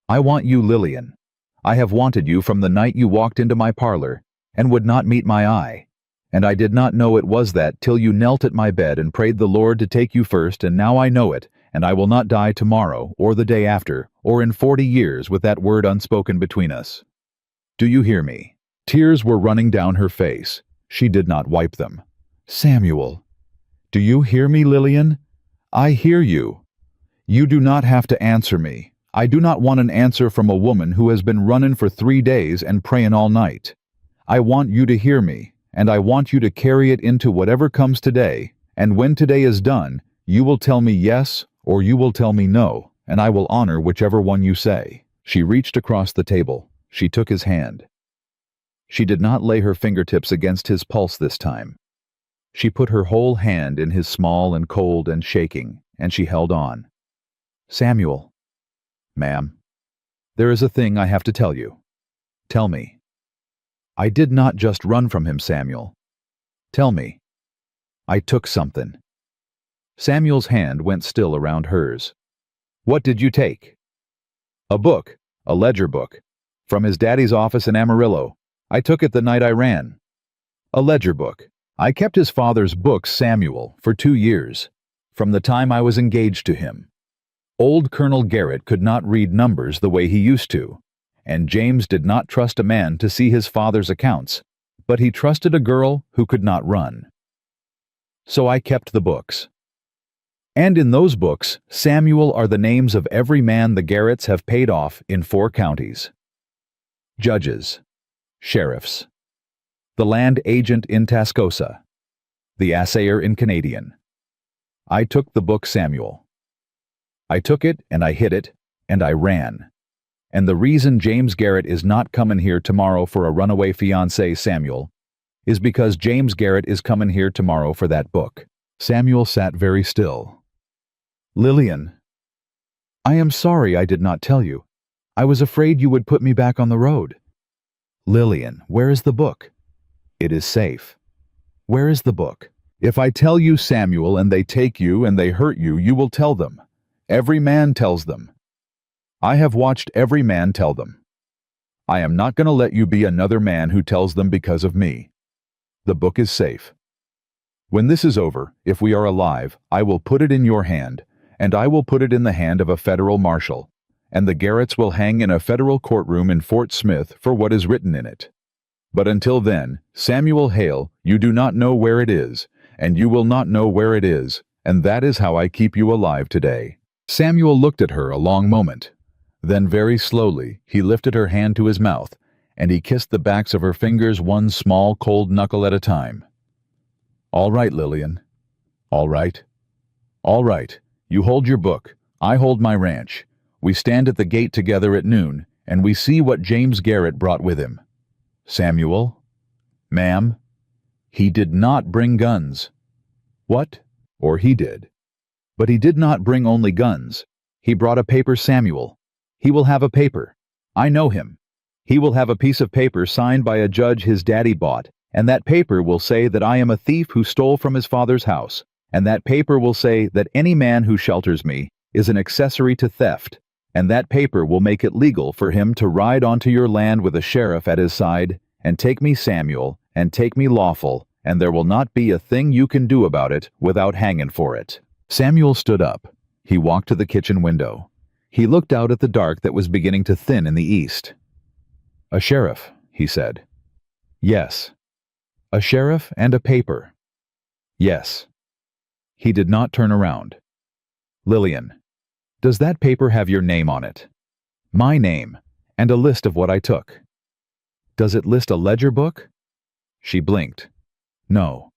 I want you, Lillian. I have wanted you from the night you walked into my parlor, and would not meet my eye. And I did not know it was that till you knelt at my bed and prayed the Lord to take you first, and now I know it, and I will not die tomorrow, or the day after, or in 40 years with that word unspoken between us. Do you hear me? Tears were running down her face. She did not wipe them. Samuel. Do you hear me, Lillian? I hear you. You do not have to answer me. I do not want an answer from a woman who has been running for 3 days and praying all night. I want you to hear me, and I want you to carry it into whatever comes today, and when today is done, you will tell me yes or you will tell me no, and I will honor whichever one you say." She reached across the table. She took his hand. She did not lay her fingertips against his pulse this time. She put her whole hand in his, small and cold and shaking, and she held on. "Samuel." "Ma'am." "There is a thing I have to tell you." "Tell me." "I did not just run from him, Samuel." "Tell me." "I took something." Samuel's hand went still around hers. "What did you take?" "A book, a ledger book, from his daddy's office in Amarillo. I took it the night I ran." "A ledger book. I kept his father's books, Samuel, for 2 years, from the time I was engaged to him. Old Colonel Garrett could not read numbers the way he used to, and James did not trust a man to see his father's accounts, but he trusted a girl who could not run. So I kept the books. And in those books, Samuel, are the names of every man the Garretts have paid off in 4 counties. Judges, sheriffs, the land agent in Tascosa, the assayer in Canadian. I took the book, Samuel. I took it and I hid it and I ran. And the reason James Garrett is not coming here tomorrow for a runaway fiancé, Samuel, is because James Garrett is coming here tomorrow for that book." Samuel sat very still. "Lillian, I am sorry I did not tell you. I was afraid you would put me back on the road." "Lillian, where is the book?" "It is safe." "Where is the book?" "If I tell you, Samuel, and they take you and they hurt you, you will tell them. Every man tells them. I have watched every man tell them. I am not going to let you be another man who tells them because of me. The book is safe. When this is over, if we are alive, I will put it in your hand, and I will put it in the hand of a federal marshal, and the Garretts will hang in a federal courtroom in Fort Smith for what is written in it. But until then, Samuel Hale, you do not know where it is, and you will not know where it is, and that is how I keep you alive today." Samuel looked at her a long moment. Then very slowly, he lifted her hand to his mouth, and he kissed the backs of her fingers, one small cold knuckle at a time. "All right, Lillian. All right. All right. You hold your book. I hold my ranch. We stand at the gate together at noon, and we see what James Garrett brought with him. Samuel?" "Ma'am?" "He did not bring guns." "What?" "Or he did. But he did not bring only guns. He brought a paper, Samuel. He will have a paper. I know him. He will have a piece of paper signed by a judge his daddy bought, and that paper will say that I am a thief who stole from his father's house, and that paper will say that any man who shelters me is an accessory to theft, and that paper will make it legal for him to ride onto your land with a sheriff at his side, and take me, Samuel, and take me lawful, and there will not be a thing you can do about it without hanging for it." Samuel stood up. He walked to the kitchen window. He looked out at the dark that was beginning to thin in the east. "A sheriff," he said. "Yes." "A sheriff and a paper." "Yes." He did not turn around. "Lillian, does that paper have your name on it?" "My name, and a list of what I took." "Does it list a ledger book?" She blinked. "No."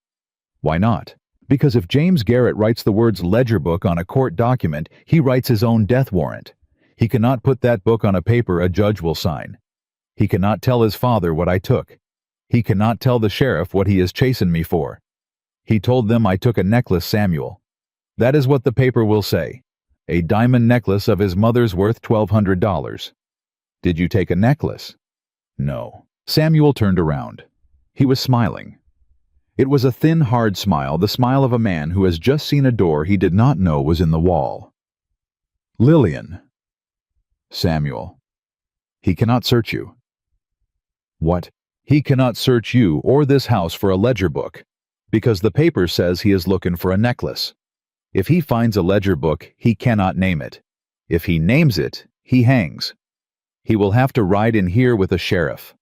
"Why not?" "Because if James Garrett writes the words ledger book on a court document, he writes his own death warrant. He cannot put that book on a paper a judge will sign. He cannot tell his father what I took. He cannot tell the sheriff what he is chasing me for. He told them I took a necklace, Samuel. That is what the paper will say. A diamond necklace of his mother's worth $1,200. Did you take a necklace?" "No." Samuel turned around. He was smiling. It was a thin, hard smile, the smile of a man who has just seen a door he did not know was in the wall. "Lillian." "Samuel." "He cannot search you." "What?" "He cannot search you or this house for a ledger book, because the paper says he is looking for a necklace. If he finds a ledger book, he cannot name it. If he names it, he hangs. He will have to ride in here with a sheriff,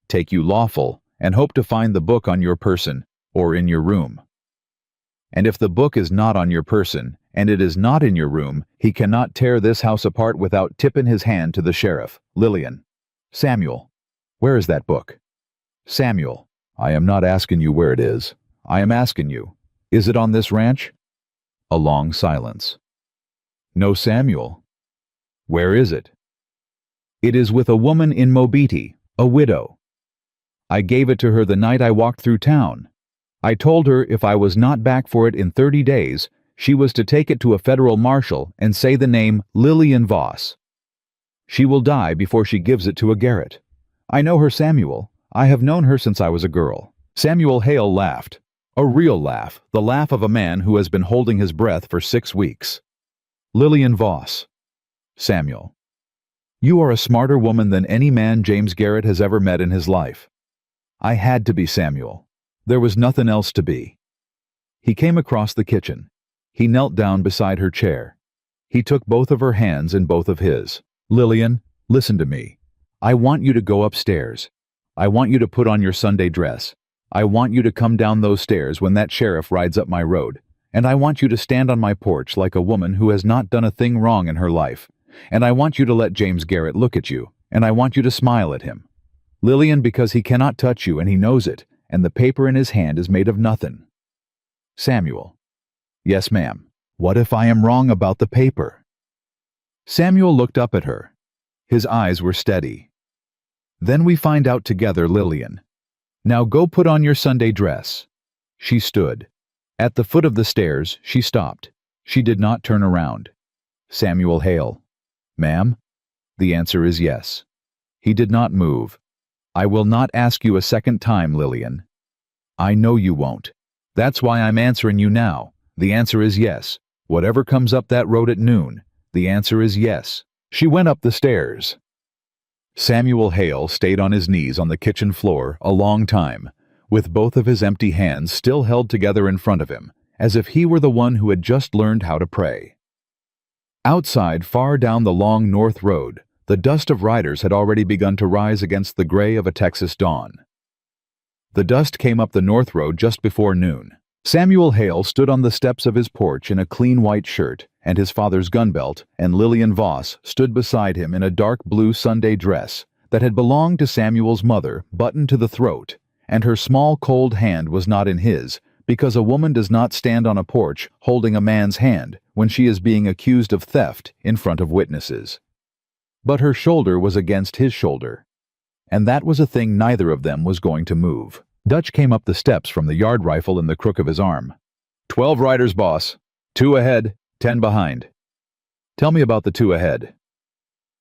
take you lawful, and hope to find the book on your person or in your room. And if the book is not on your person, and it is not in your room, he cannot tear this house apart without tipping his hand to the sheriff. Lillian. Samuel. Where is that book? Samuel. I am not asking you where it is. I am asking you, is it on this ranch? A long silence. No, Samuel. Where is it? It is with a woman in Mobiti, a widow. I gave it to her the night I walked through town. I told her if I was not back for it in 30 days, she was to take it to a federal marshal and say the name Lillian Voss. She will die before she gives it to a Garrett. I know her, Samuel. I have known her since I was a girl. Samuel Hale laughed. A real laugh, the laugh of a man who has been holding his breath for 6 weeks. Lillian Voss. Samuel. You are a smarter woman than any man James Garrett has ever met in his life. I had to be, Samuel. There was nothing else to be. He came across the kitchen. He knelt down beside her chair. He took both of her hands in both of his. Lillian, listen to me. I want you to go upstairs. I want you to put on your Sunday dress. I want you to come down those stairs when that sheriff rides up my road. And I want you to stand on my porch like a woman who has not done a thing wrong in her life. And I want you to let James Garrett look at you. And I want you to smile at him. Lillian, because he cannot touch you and he knows it. And the paper in his hand is made of nothing. Samuel. Yes, ma'am. What if I am wrong about the paper? Samuel looked up at her. His eyes were steady. Then we find out together, Lillian. Now go put on your Sunday dress. She stood. At the foot of the stairs, she stopped. She did not turn around. Samuel Hale. Ma'am? The answer is yes. He did not move. I will not ask you a second time, Lillian. I know you won't. That's why I'm answering you now. The answer is yes. Whatever comes up that road at noon, the answer is yes. She went up the stairs. Samuel Hale stayed on his knees on the kitchen floor a long time, with both of his empty hands still held together in front of him, as if he were the one who had just learned how to pray. Outside, far down the long north road, the dust of riders had already begun to rise against the gray of a Texas dawn. The dust came up the north road just before noon. Samuel Hale stood on the steps of his porch in a clean white shirt and his father's gun belt, and Lillian Voss stood beside him in a dark blue Sunday dress that had belonged to Samuel's mother, buttoned to the throat, and her small cold hand was not in his, because a woman does not stand on a porch holding a man's hand when she is being accused of theft in front of witnesses. But her shoulder was against his shoulder, and that was a thing neither of them was going to move. Dutch came up the steps from the yard rifle in the crook of his arm. 12 riders, boss. 2 ahead, 10 behind. Tell me about the 2 ahead.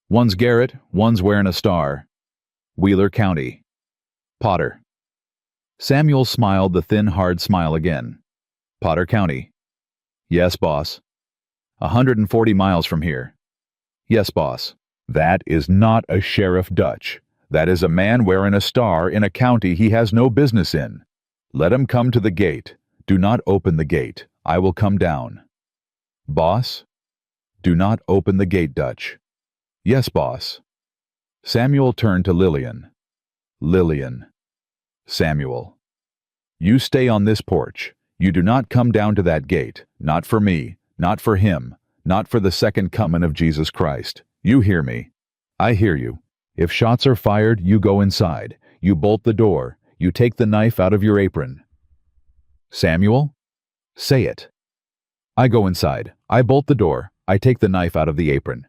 One's Garrett, one's wearing a star. Wheeler County. Potter. Samuel smiled the thin, hard smile again. Potter County. Yes, boss. 140 miles from here. Yes, boss. That is not a Sheriff Dutch. That is a man wearing a star in a county he has no business in. Let him come to the gate. Do not open the gate. I will come down. Boss? Do not open the gate, Dutch. Yes, boss. Samuel turned to Lillian. Lillian. Samuel. You stay on this porch. You do not come down to that gate. Not for me. Not for him. Not for the second coming of Jesus Christ. You hear me. I hear you. If shots are fired, you go inside. You bolt the door. You take the knife out of your apron. Samuel? Say it. I go inside. I bolt the door. I take the knife out of the apron.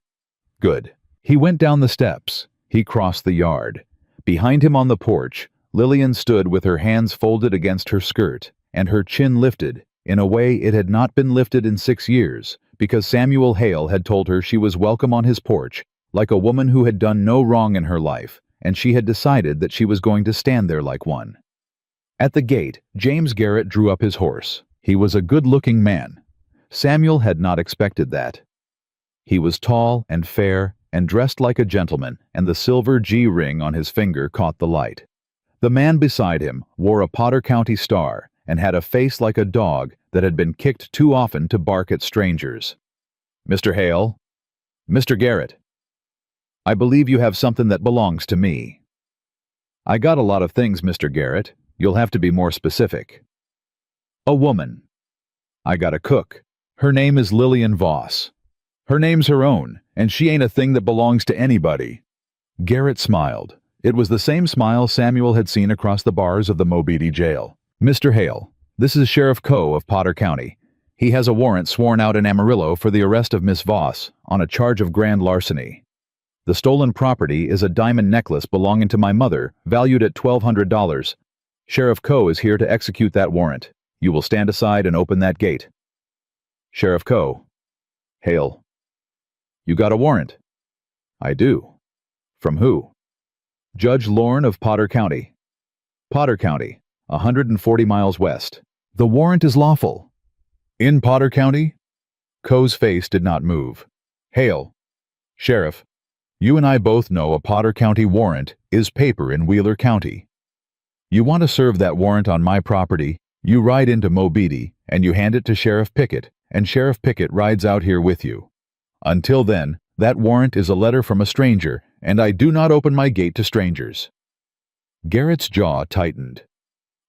Good. He went down the steps. He crossed the yard. Behind him on the porch, Lillian stood with her hands folded against her skirt, and her chin lifted, in a way it had not been lifted in 6 years, because Samuel Hale had told her she was welcome on his porch, like a woman who had done no wrong in her life, and she had decided that she was going to stand there like one. At the gate, James Garrett drew up his horse. He was a good-looking man. Samuel had not expected that. He was tall and fair and dressed like a gentleman, and the silver G ring on his finger caught the light. The man beside him wore a Potter County star and had a face like a dog that had been kicked too often to bark at strangers. Mr. Hale? Mr. Garrett? I believe you have something that belongs to me. I got a lot of things, Mr. Garrett. You'll have to be more specific. A woman. I got a cook. Her name is Lillian Voss. Her name's her own, and she ain't a thing that belongs to anybody." Garrett smiled. It was the same smile Samuel had seen across the bars of the Mobeetie jail. "Mr. Hale, this is Sheriff Coe of Potter County. He has a warrant sworn out in Amarillo for the arrest of Miss Voss on a charge of grand larceny. The stolen property is a diamond necklace belonging to my mother, valued at $1,200. Sheriff Coe is here to execute that warrant. You will stand aside and open that gate." Sheriff Coe. Hale. "You got a warrant?" "I do." "From who?" "Judge Lorne of Potter County." "Potter County, 140 miles west. The warrant is lawful." "In Potter County?" Coe's face did not move. "Hale. Sheriff, you and I both know a Potter County warrant is paper in Wheeler County. You want to serve that warrant on my property, you ride into Mobeetie and you hand it to Sheriff Pickett, and Sheriff Pickett rides out here with you. Until then, that warrant is a letter from a stranger, and I do not open my gate to strangers." Garrett's jaw tightened.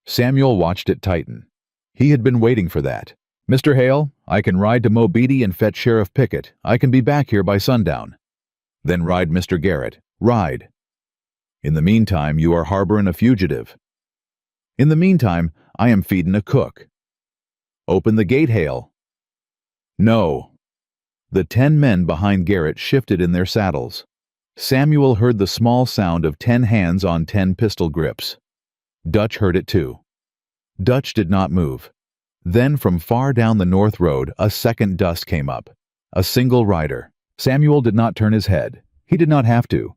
Samuel watched it tighten. He had been waiting for that. "Mr. Hale, I can ride to Mobeetie and fetch Sheriff Pickett. I can be back here by sundown." "Then ride, Mr. Garrett. Ride." "In the meantime, you are harboring a fugitive." "In the meantime, I am feeding a cook." "Open the gate, Hale." "No." The 10 men behind Garrett shifted in their saddles. Samuel heard the small sound of 10 hands on 10 pistol grips. Dutch heard it too. Dutch did not move. Then from far down the north road, a second dust came up. A single rider. Samuel did not turn his head. He did not have to.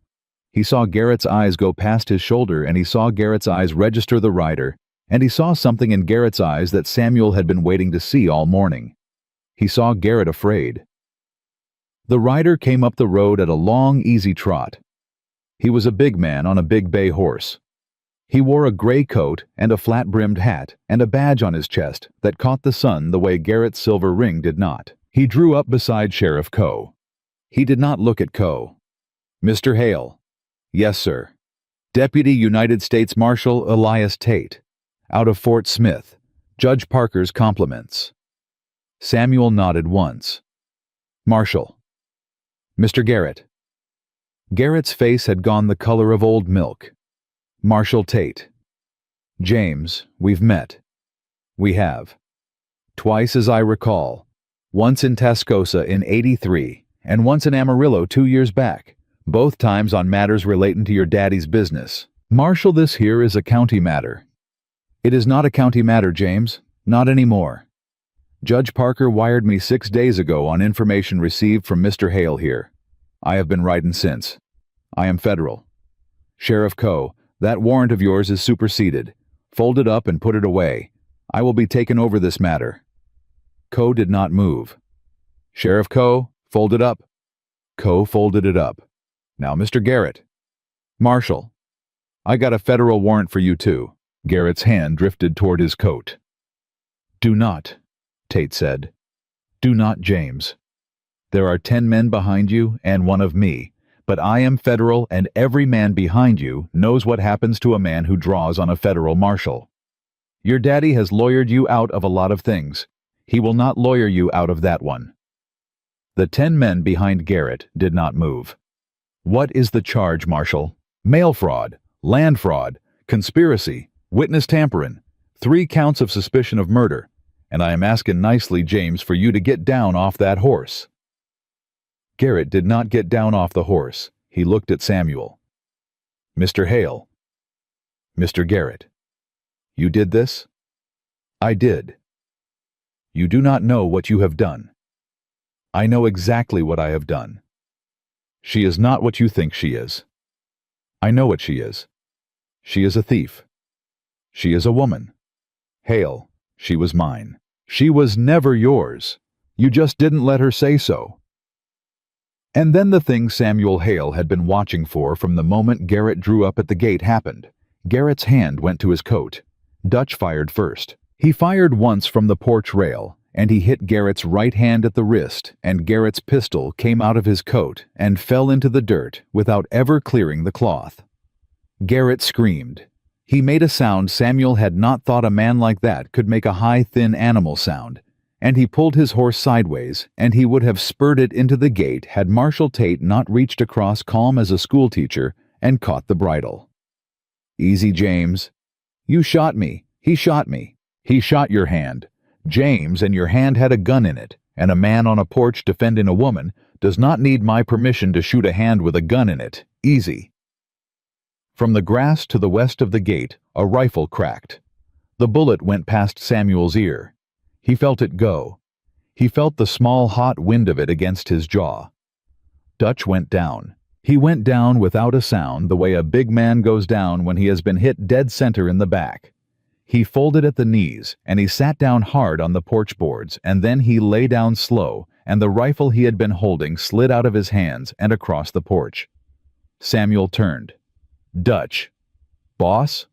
He saw Garrett's eyes go past his shoulder, and he saw Garrett's eyes register the rider, and he saw something in Garrett's eyes that Samuel had been waiting to see all morning. He saw Garrett afraid. The rider came up the road at a long, easy trot. He was a big man on a big bay horse. He wore a gray coat and a flat-brimmed hat and a badge on his chest that caught the sun the way Garrett's silver ring did not. He drew up beside Sheriff Coe. He did not look at Coe. "Mr. Hale." "Yes, sir." "Deputy United States Marshal Elias Tate, out of Fort Smith. Judge Parker's compliments." Samuel nodded once. "Marshal." "Mr. Garrett." Garrett's face had gone the color of old milk. "Marshal Tate." "James, we've met." "We have. Twice as I recall. Once in Tascosa in '83, and once in Amarillo 2 years back. Both times on matters relating to your daddy's business. Marshal, this here is a county matter." "It is not a county matter, James. Not anymore. Judge Parker wired me 6 days ago on information received from Mr. Hale here. I have been riding since. I am federal. Sheriff Coe, that warrant of yours is superseded. Fold it up and put it away. I will be taking over this matter." Coe did not move. "Sheriff Coe, fold it up." Coe folded it up. "Now, Mr. Garrett." "Marshal." "I got a federal warrant for you too." Garrett's hand drifted toward his coat. "Do not," Tate said. "Do not, James. There are 10 men behind you and 1 of me, but I am federal, and every man behind you knows what happens to a man who draws on a federal marshal. Your daddy has lawyered you out of a lot of things. He will not lawyer you out of that one." The 10 men behind Garrett did not move. "What is the charge, Marshal?" "Mail fraud, land fraud, conspiracy, witness tampering, 3 counts of suspicion of murder, and I am asking nicely, James, for you to get down off that horse." Garrett did not get down off the horse. He looked at Samuel. "Mr. Hale." "Mr. Garrett." "You did this?" "I did." "You do not know what you have done." "I know exactly what I have done." "She is not what you think she is." "I know what she is. She is a thief. She is a woman. Hale, she was mine. She was never yours. You just didn't let her say so." And then the thing Samuel Hale had been watching for from the moment Garrett drew up at the gate happened. Garrett's hand went to his coat. Dutch fired first. He fired once from the porch rail, and he hit Garrett's right hand at the wrist, and Garrett's pistol came out of his coat and fell into the dirt without ever clearing the cloth. Garrett screamed. He made a sound Samuel had not thought a man like that could make a high, thin animal sound, and he pulled his horse sideways, and he would have spurred it into the gate had Marshal Tate not reached across calm as a schoolteacher and caught the bridle. "Easy, James. You shot me. He shot me. He shot your hand. James, and your hand had a gun in it, and a man on a porch defending a woman does not need my permission to shoot a hand with a gun in it. Easy." From the grass to the west of the gate, a rifle cracked. The bullet went past Samuel's ear. He felt it go. He felt the small hot wind of it against his jaw. Dutch went down. He went down without a sound, the way a big man goes down when he has been hit dead center in the back. He folded at the knees, and he sat down hard on the porch boards, and then he lay down slow, and the rifle he had been holding slid out of his hands and across the porch. Samuel turned. "Dutch." "Boss?"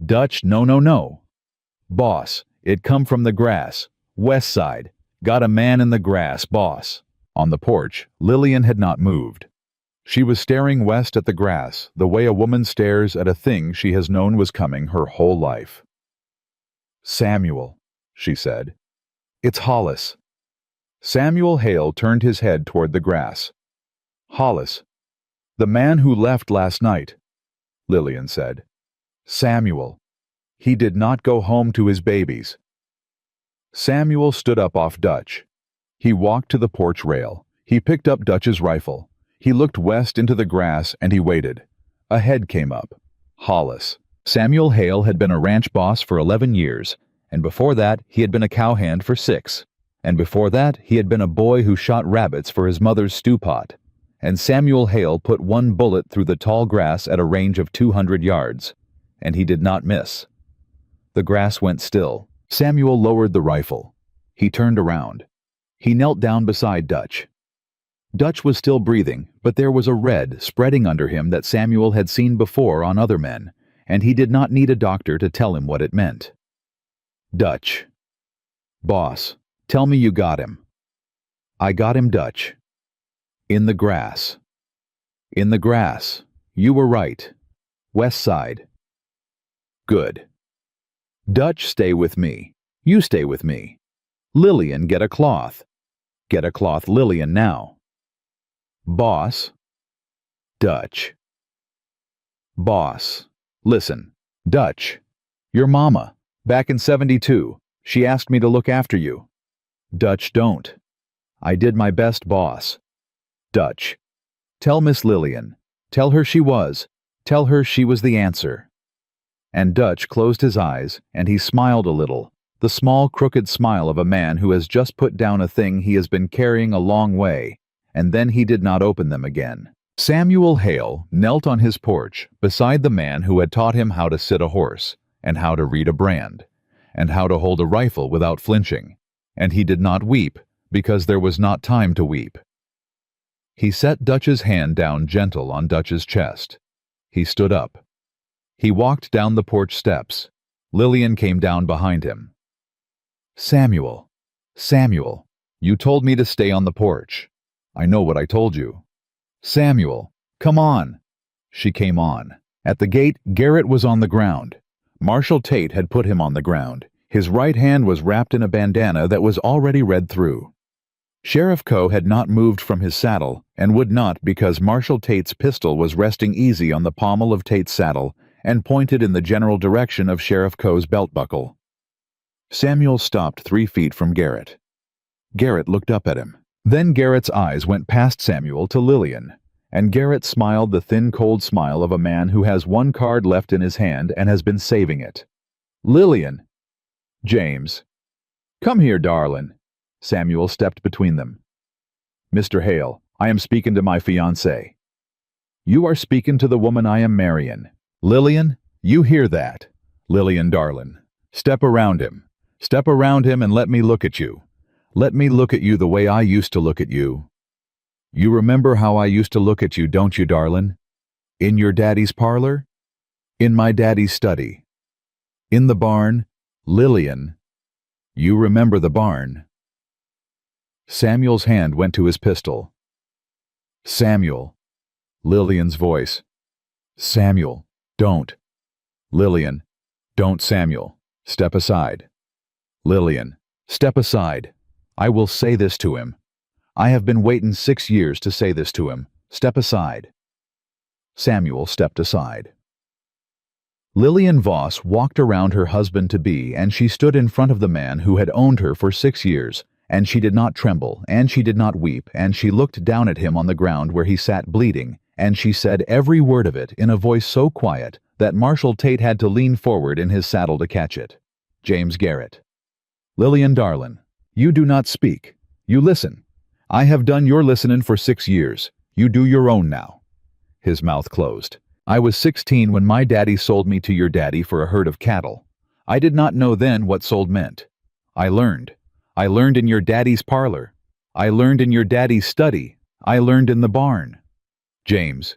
"Dutch, no, no, no." "Boss, it come from the grass. West side. Got a man in the grass, boss." On the porch, Lillian had not moved. She was staring west at the grass, the way a woman stares at a thing she has known was coming her whole life. "Samuel," she said. "It's Hollis." Samuel Hale turned his head toward the grass. "Hollis. The man who left last night," Lillian said. "Samuel. He did not go home to his babies." Samuel stood up off Dutch. He walked to the porch rail. He picked up Dutch's rifle. He looked west into the grass and he waited. A head came up. Hollis. Samuel Hale had been a ranch boss for 11 years, and before that he had been a cowhand for 6. And before that he had been a boy who shot rabbits for his mother's stew pot. And Samuel Hale put one bullet through the tall grass at a range of 200 yards, and he did not miss. The grass went still. Samuel lowered the rifle. He turned around. He knelt down beside Dutch. Dutch was still breathing, but there was a red spreading under him that Samuel had seen before on other men, and he did not need a doctor to tell him what it meant. "Dutch." "Boss, tell me you got him." "I got him, Dutch." "In the grass." "In the grass. You were right. West side." "Good." "Dutch, stay with me. You stay with me. Lillian, get a cloth. Get a cloth, Lillian, now." "Boss." "Dutch." "Boss. Listen. Dutch. Your mama. Back in 72. She asked me to look after you." "Dutch, don't." "I did my best, boss." "Dutch. Tell Miss Lillian. Tell her she was. Tell her she was the answer." And Dutch closed his eyes, and he smiled a little, the small crooked smile of a man who has just put down a thing he has been carrying a long way, and then he did not open them again. Samuel Hale knelt on his porch beside the man who had taught him how to sit a horse, and how to read a brand, and how to hold a rifle without flinching, and he did not weep, because there was not time to weep. He set Dutch's hand down gentle on Dutch's chest. He stood up. He walked down the porch steps. Lillian came down behind him. "Samuel, Samuel, you told me to stay on the porch. I know what I told you. Samuel, come on." She came on. At the gate, Garrett was on the ground. Marshal Tate had put him on the ground. His right hand was wrapped in a bandana that was already red through. Sheriff Coe had not moved from his saddle, and would not because Marshal Tate's pistol was resting easy on the pommel of Tate's saddle and pointed in the general direction of Sheriff Coe's belt buckle. Samuel stopped 3 feet from Garrett. Garrett looked up at him. Then Garrett's eyes went past Samuel to Lillian, and Garrett smiled the thin, cold smile of a man who has one card left in his hand and has been saving it. "Lillian." "James." "Come here, darlin'." Samuel stepped between them. "Mr. Hale, I am speaking to my fiancée." "You are speaking to the woman I am marryin'. Lillian, you hear that? Lillian, darlin', step around him. Step around him and let me look at you. Let me look at you the way I used to look at you. You remember how I used to look at you, don't you, darlin'? In your daddy's parlor? In my daddy's study? In the barn? Lillian, you remember the barn." Samuel's hand went to his pistol. "Samuel." Lillian's voice. "Samuel, don't." Lillian, "Don't, Samuel. Step aside." Lillian, "Step aside. I will say this to him. I have been waiting 6 years to say this to him. Step aside." Samuel stepped aside. Lillian Voss walked around her husband-to-be, and she stood in front of the man who had owned her for 6 years, and she did not tremble, and she did not weep, and she looked down at him on the ground where he sat bleeding, and she said every word of it in a voice so quiet that Marshall Tate had to lean forward in his saddle to catch it. James Garrett. "Lillian, darlin', you do not speak. You listen. I have done your listenin' for 6 years. You do your own now." His mouth closed. "I was 16 when my daddy sold me to your daddy for a herd of cattle. I did not know then what sold meant. I learned. I learned in your daddy's parlor. I learned in your daddy's study. I learned in the barn." James.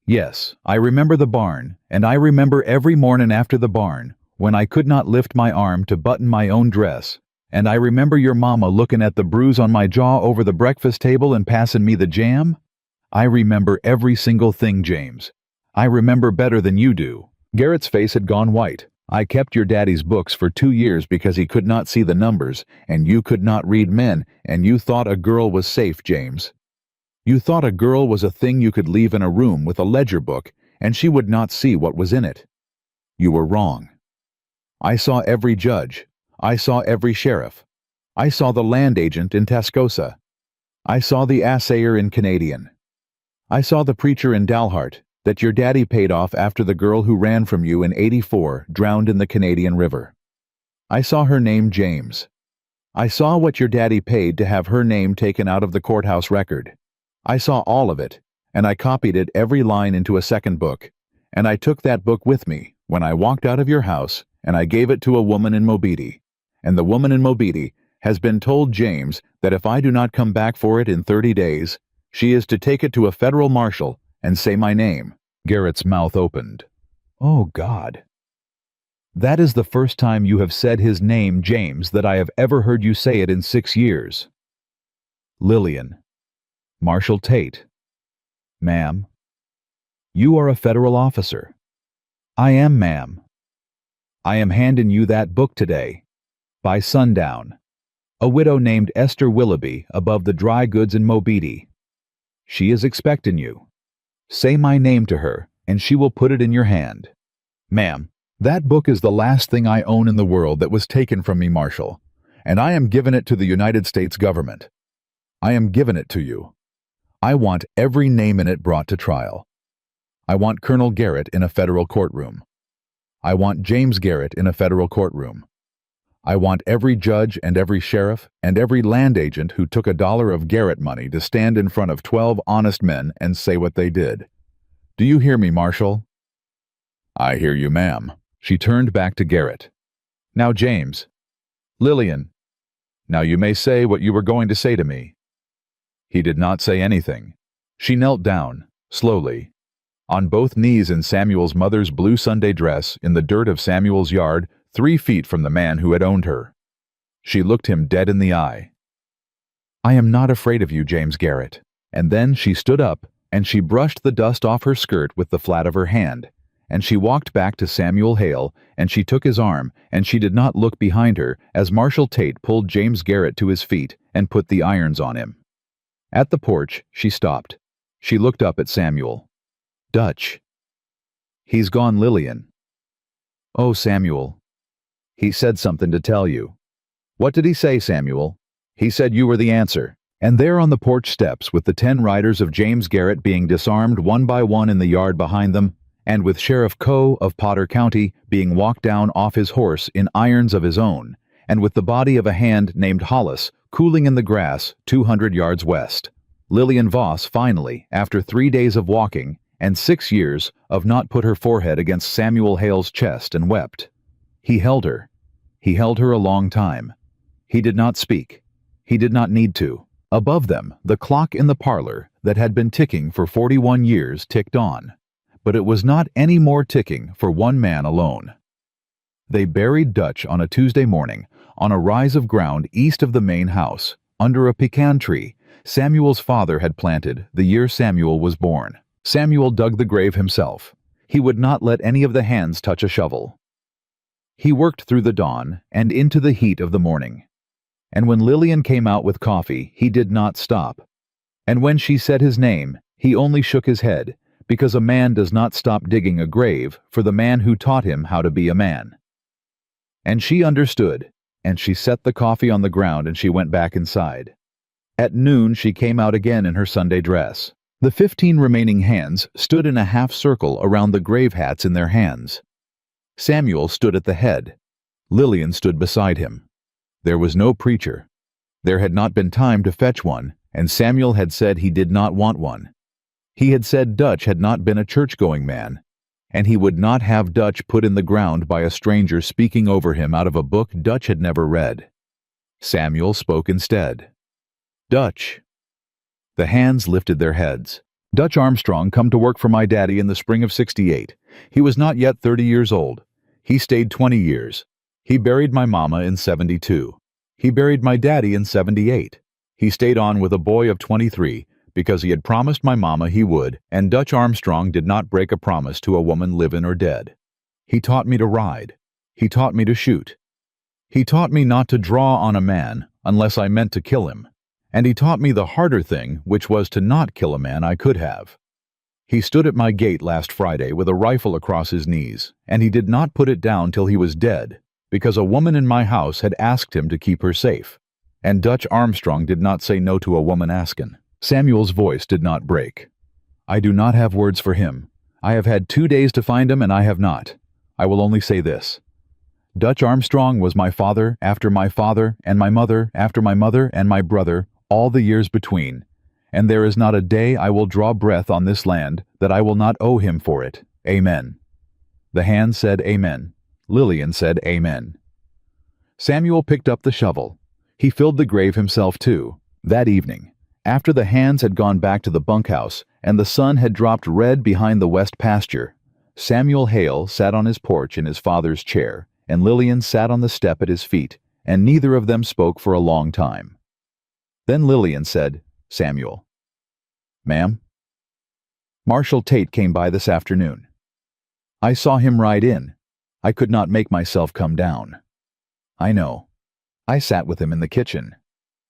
"Yes, I remember the barn, and I remember every mornin' after the barn, when I could not lift my arm to button my own dress, and I remember your mama lookin' at the bruise on my jaw over the breakfast table and passin' me the jam. I remember every single thing, James. I remember better than you do." Garrett's face had gone white. "I kept your daddy's books for 2 years because he could not see the numbers, and you could not read men, and you thought a girl was safe, James. You thought a girl was a thing you could leave in a room with a ledger book, and she would not see what was in it. You were wrong. I saw every judge. I saw every sheriff. I saw the land agent in Tascosa. I saw the assayer in Canadian. I saw the preacher in Dalhart that your daddy paid off after the girl who ran from you in '84 drowned in the Canadian River. I saw her name James. I saw what your daddy paid to have her name taken out of the courthouse record. I saw all of it, and I copied it every line into a second book, and I took that book with me when I walked out of your house, and I gave it to a woman in Mobeetie, and the woman in Mobeetie has been told James that if I do not come back for it in 30 days, she is to take it to a federal marshal and say my name." Garrett's mouth opened. "Oh, God. That is the first time you have said his name, James, that I have ever heard you say it in 6 years." Lillian. Marshall Tate. "Ma'am. You are a federal officer." "I am, ma'am. I am handing you that book today. By sundown. A widow named Esther Willoughby above the dry goods in Mobeetie. She is expectin' you. Say my name to her, and she will put it in your hand. Ma'am, that book is the last thing I own in the world that was taken from me, Marshal, and I am giving it to the United States government. I am giving it to you. I want every name in it brought to trial. I want Colonel Garrett in a federal courtroom. I want James Garrett in a federal courtroom. I want every judge and every sheriff and every land agent who took $1 of Garrett money to stand in front of 12 honest men and say what they did. Do you hear me, Marshal?" "I hear you, ma'am." She turned back to Garrett. "Now, James." "Lillian. Now you may say what you were going to say to me." He did not say anything. She knelt down, slowly, on both knees in Samuel's mother's blue Sunday dress in the dirt of Samuel's yard, 3 feet from the man who had owned her. She looked him dead in the eye. "I am not afraid of you, James Garrett." And then she stood up, and she brushed the dust off her skirt with the flat of her hand, and she walked back to Samuel Hale, and she took his arm, and she did not look behind her as Marshall Tate pulled James Garrett to his feet and put the irons on him. At the porch, she stopped. She looked up at Samuel. "Dutch." "He's gone, Lillian." "Oh, Samuel. He said something to tell you." "What did he say, Samuel?" "He said you were the answer." And there on the porch steps, with the 10 riders of James Garrett being disarmed one by one in the yard behind them, and with Sheriff Coe of Potter County being walked down off his horse in irons of his own, and with the body of a hand named Hollis cooling in the grass 200 yards west, Lillian Voss finally, after 3 days of walking and 6 years of not put her forehead against Samuel Hale's chest and wept. He held her. He held her a long time. He did not speak. He did not need to. Above them, the clock in the parlor that had been ticking for 41 years ticked on. But it was not any more ticking for one man alone. They buried Dutch on a Tuesday morning, on a rise of ground east of the main house, under a pecan tree Samuel's father had planted the year Samuel was born. Samuel dug the grave himself. He would not let any of the hands touch a shovel. He worked through the dawn and into the heat of the morning. And when Lillian came out with coffee, he did not stop. And when she said his name, he only shook his head, because a man does not stop digging a grave for the man who taught him how to be a man. And she understood, and she set the coffee on the ground and she went back inside. At noon she came out again in her Sunday dress. The 15 remaining hands stood in a half circle around the grave hats in their hands. Samuel stood at the head. Lillian stood beside him. There was no preacher. There had not been time to fetch one, and Samuel had said he did not want one. He had said Dutch had not been a church-going man, and he would not have Dutch put in the ground by a stranger speaking over him out of a book Dutch had never read. Samuel spoke instead. "Dutch." The hands lifted their heads. "Dutch Armstrong come to work for my daddy in the spring of '68. He was not yet 30 years old. He stayed 20 years. He buried my mama in '72. He buried my daddy in '78. He stayed on with a boy of 23 because he had promised my mama he would, and Dutch Armstrong did not break a promise to a woman livin' or dead. He taught me to ride. He taught me to shoot. He taught me not to draw on a man unless I meant to kill him. And he taught me the harder thing, which was to not kill a man I could have. He stood at my gate last Friday with a rifle across his knees, and he did not put it down till he was dead, because a woman in my house had asked him to keep her safe. And Dutch Armstrong did not say no to a woman askin'." Samuel's voice did not break. "I do not have words for him. I have had 2 days to find him, and I have not. I will only say this. Dutch Armstrong was my father after my father, and my mother after my mother, and my brother, all the years between, and there is not a day I will draw breath on this land that I will not owe him for it. Amen." The hands said amen. Lillian said amen. Samuel picked up the shovel. He filled the grave himself too. That evening, after the hands had gone back to the bunkhouse and the sun had dropped red behind the west pasture, Samuel Hale sat on his porch in his father's chair, and Lillian sat on the step at his feet, and neither of them spoke for a long time. Then Lillian said, "Samuel." "Ma'am?" "Marshal Tate came by this afternoon. I saw him ride in. I could not make myself come down." "I know. I sat with him in the kitchen."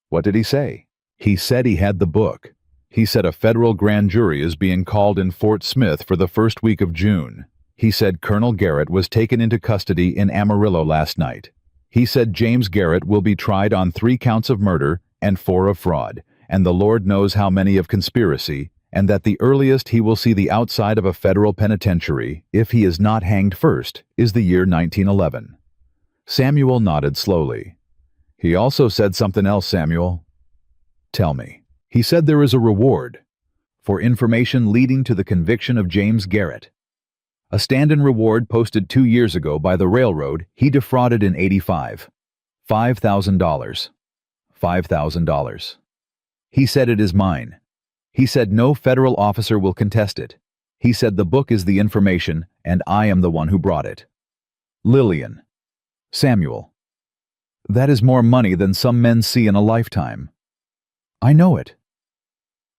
"What did he say?" "He said he had the book. He said a federal grand jury is being called in Fort Smith for the first week of June. He said Colonel Garrett was taken into custody in Amarillo last night. He said James Garrett will be tried on 3 counts of murder and 4 of fraud, and the Lord knows how many of conspiracy, and that the earliest he will see the outside of a federal penitentiary, if he is not hanged first, is the year 1911. Samuel nodded slowly. "He also said something else, Samuel." "Tell me." "He said there is a reward for information leading to the conviction of James Garrett. A stand-in reward posted 2 years ago by the railroad he defrauded in '85. $5,000. $5,000. He said it is mine. He said no federal officer will contest it. He said the book is the information, and I am the one who brought it." Lillian. "Samuel, that is more money than some men see in a lifetime." "I know it."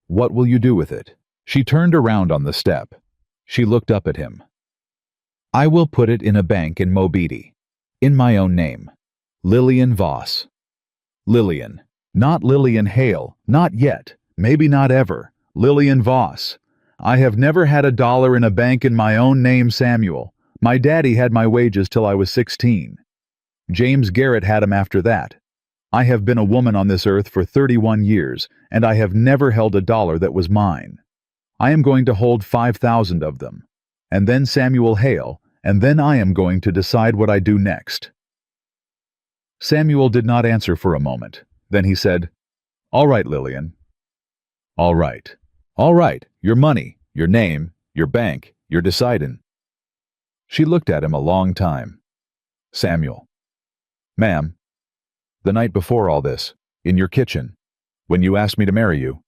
"What will you do with it?" She turned around on the step. She looked up at him. "I will put it in a bank in Mobeetie. In my own name. Lillian Voss." Lillian. Not Lillian Hale. Not yet. Maybe not ever. Lillian Voss. "I have never had $1 in a bank in my own name, Samuel. My daddy had my wages till I was 16. James Garrett had 'em after that. I have been a woman on this earth for 31 years, and I have never held $1 that was mine. I am going to hold 5,000 of them. And then Samuel Hale, and then I am going to decide what I do next." Samuel did not answer for a moment. Then he said, "All right, Lillian. All right. All right, your money, your name, your bank, you're decidin'." She looked at him a long time. "Samuel." "Ma'am, the night before all this, in your kitchen, when you asked me to marry you."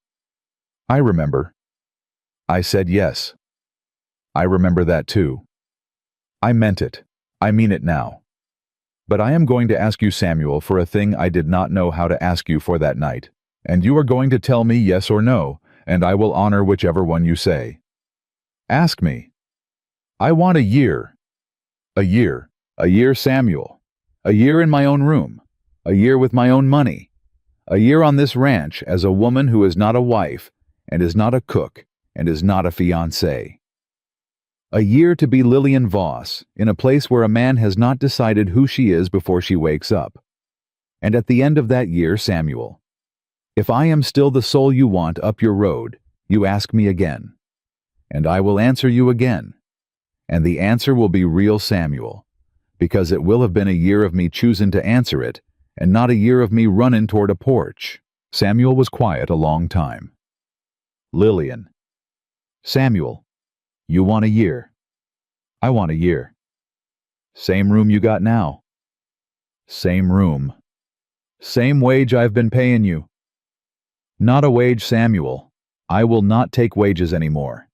"I remember." "I said yes." "I remember that too." "I meant it. I mean it now. But I am going to ask you, Samuel, for a thing I did not know how to ask you for that night, and you are going to tell me yes or no, and I will honor whichever one you say. Ask me." "I want a year." "A year. A year, Samuel. A year in my own room. A year with my own money. A year on this ranch as a woman who is not a wife, and is not a cook, and is not a fiancée. A year to be Lillian Voss, in a place where a man has not decided who she is before she wakes up. And at the end of that year, Samuel. If I am still the soul you want up your road, you ask me again. And I will answer you again. And the answer will be real Samuel, because it will have been a year of me choosing to answer it, and not a year of me running toward a porch. Samuel was quiet a long time. Lillian. Samuel. You want a year. I want a year. Same room you got now. Same room. Same wage I've been paying you. Not a wage, Samuel. I will not take wages anymore.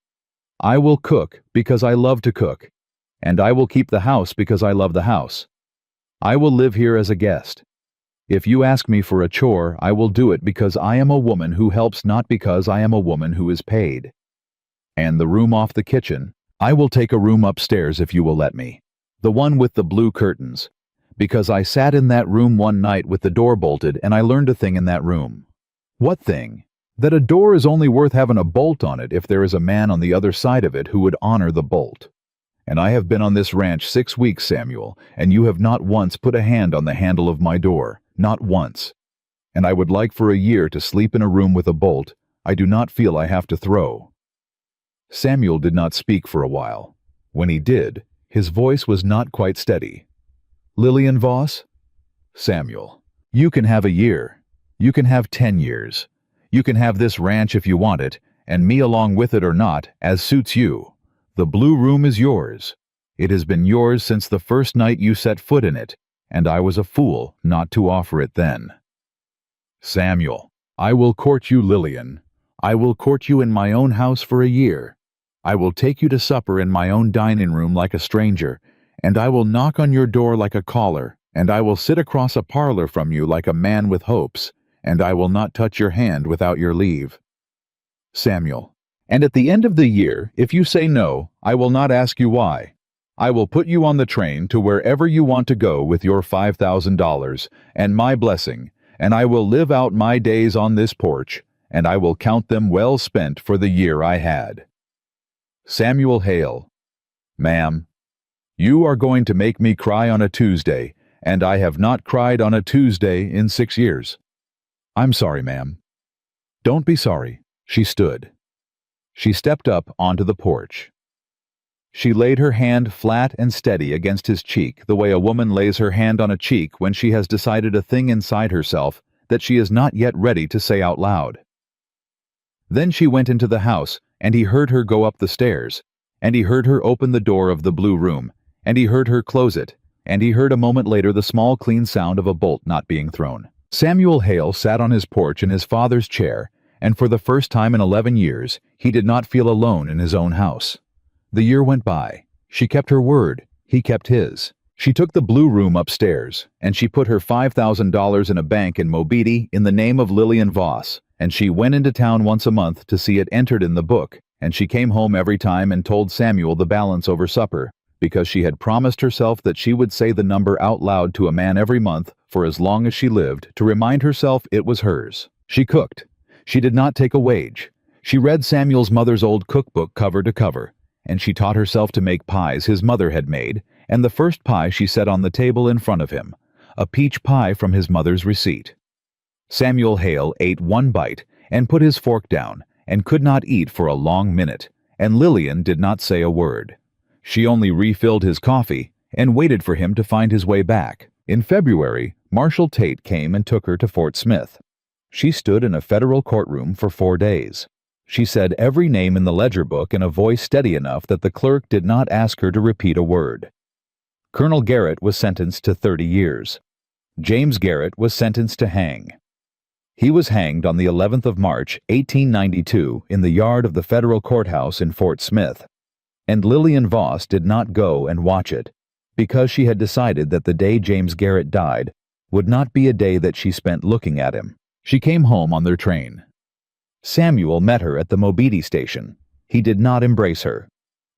I will cook because I love to cook, and I will keep the house because I love the house. I will live here as a guest. If you ask me for a chore, I will do it because I am a woman who helps, not because I am a woman who is paid. And the room off the kitchen, I will take a room upstairs if you will let me. The one with the blue curtains. Because I sat in that room one night with the door bolted and I learned a thing in that room. What thing? That a door is only worth having a bolt on it if there is a man on the other side of it who would honor the bolt. And I have been on this ranch 6 weeks, Samuel, and you have not once put a hand on the handle of my door. Not once. And I would like for a year to sleep in a room with a bolt I do not feel I have to throw. Samuel did not speak for a while. When he did, his voice was not quite steady. Lillian Voss? Samuel. You can have a year. You can have 10 years. You can have this ranch if you want it, and me along with it or not, as suits you. The blue room is yours. It has been yours since the first night you set foot in it, and I was a fool not to offer it then. Samuel. I will court you, Lillian. I will court you in my own house for a year. I will take you to supper in my own dining room like a stranger, and I will knock on your door like a caller, and I will sit across a parlor from you like a man with hopes, and I will not touch your hand without your leave. Samuel. And at the end of the year, if you say no, I will not ask you why. I will put you on the train to wherever you want to go with your $5,000 and my blessing, and I will live out my days on this porch, and I will count them well spent for the year I had. Samuel Hale. Ma'am, you are going to make me cry on a Tuesday, and I have not cried on a Tuesday in 6 years. I'm sorry, ma'am. Don't be sorry. She stood. She stepped up onto the porch. She laid her hand flat and steady against his cheek the way a woman lays her hand on a cheek when she has decided a thing inside herself that she is not yet ready to say out loud. Then she went into the house, and he heard her go up the stairs, and he heard her open the door of the blue room, and he heard her close it, and he heard a moment later the small clean sound of a bolt not being thrown. Samuel Hale sat on his porch in his father's chair, and for the first time in 11 years, he did not feel alone in his own house. The year went by. She kept her word. He kept his. She took the blue room upstairs, and she put her $5,000 in a bank in Mobeetie in the name of Lillian Voss, and she went into town once a month to see it entered in the book, and she came home every time and told Samuel the balance over supper, because she had promised herself that she would say the number out loud to a man every month for as long as she lived to remind herself it was hers. She cooked. She did not take a wage. She read Samuel's mother's old cookbook cover to cover, and she taught herself to make pies his mother had made, and the first pie she set on the table in front of him, a peach pie from his mother's receipt. Samuel Hale ate one bite and put his fork down and could not eat for a long minute, and Lillian did not say a word. She only refilled his coffee and waited for him to find his way back. In February, Marshal Tate came and took her to Fort Smith. She stood in a federal courtroom for 4 days. She said every name in the ledger book in a voice steady enough that the clerk did not ask her to repeat a word. Colonel Garrett was sentenced to 30 years. James Garrett was sentenced to hang. He was hanged on the 11th of March, 1892, in the yard of the federal courthouse in Fort Smith. And Lillian Voss did not go and watch it, because she had decided that the day James Garrett died would not be a day that she spent looking at him. She came home on their train. Samuel met her at the Mobeetie station. He did not embrace her.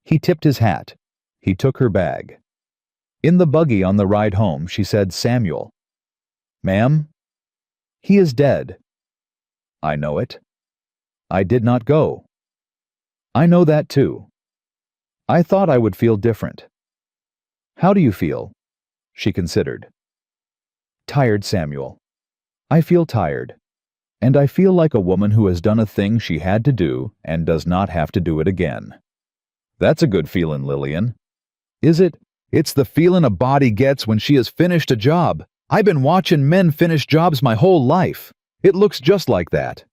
He tipped his hat. He took her bag. In the buggy on the ride home, she said, "Samuel." "Ma'am?" He is dead. I know it. I did not go. I know that too. I thought I would feel different. How do you feel? She considered. Tired, Samuel. I feel tired. And I feel like a woman who has done a thing she had to do and does not have to do it again. That's a good feelin', Lillian. Is it? It's the feelin' a body gets when she has finished a job. I've been watching men finish jobs my whole life. It looks just like that.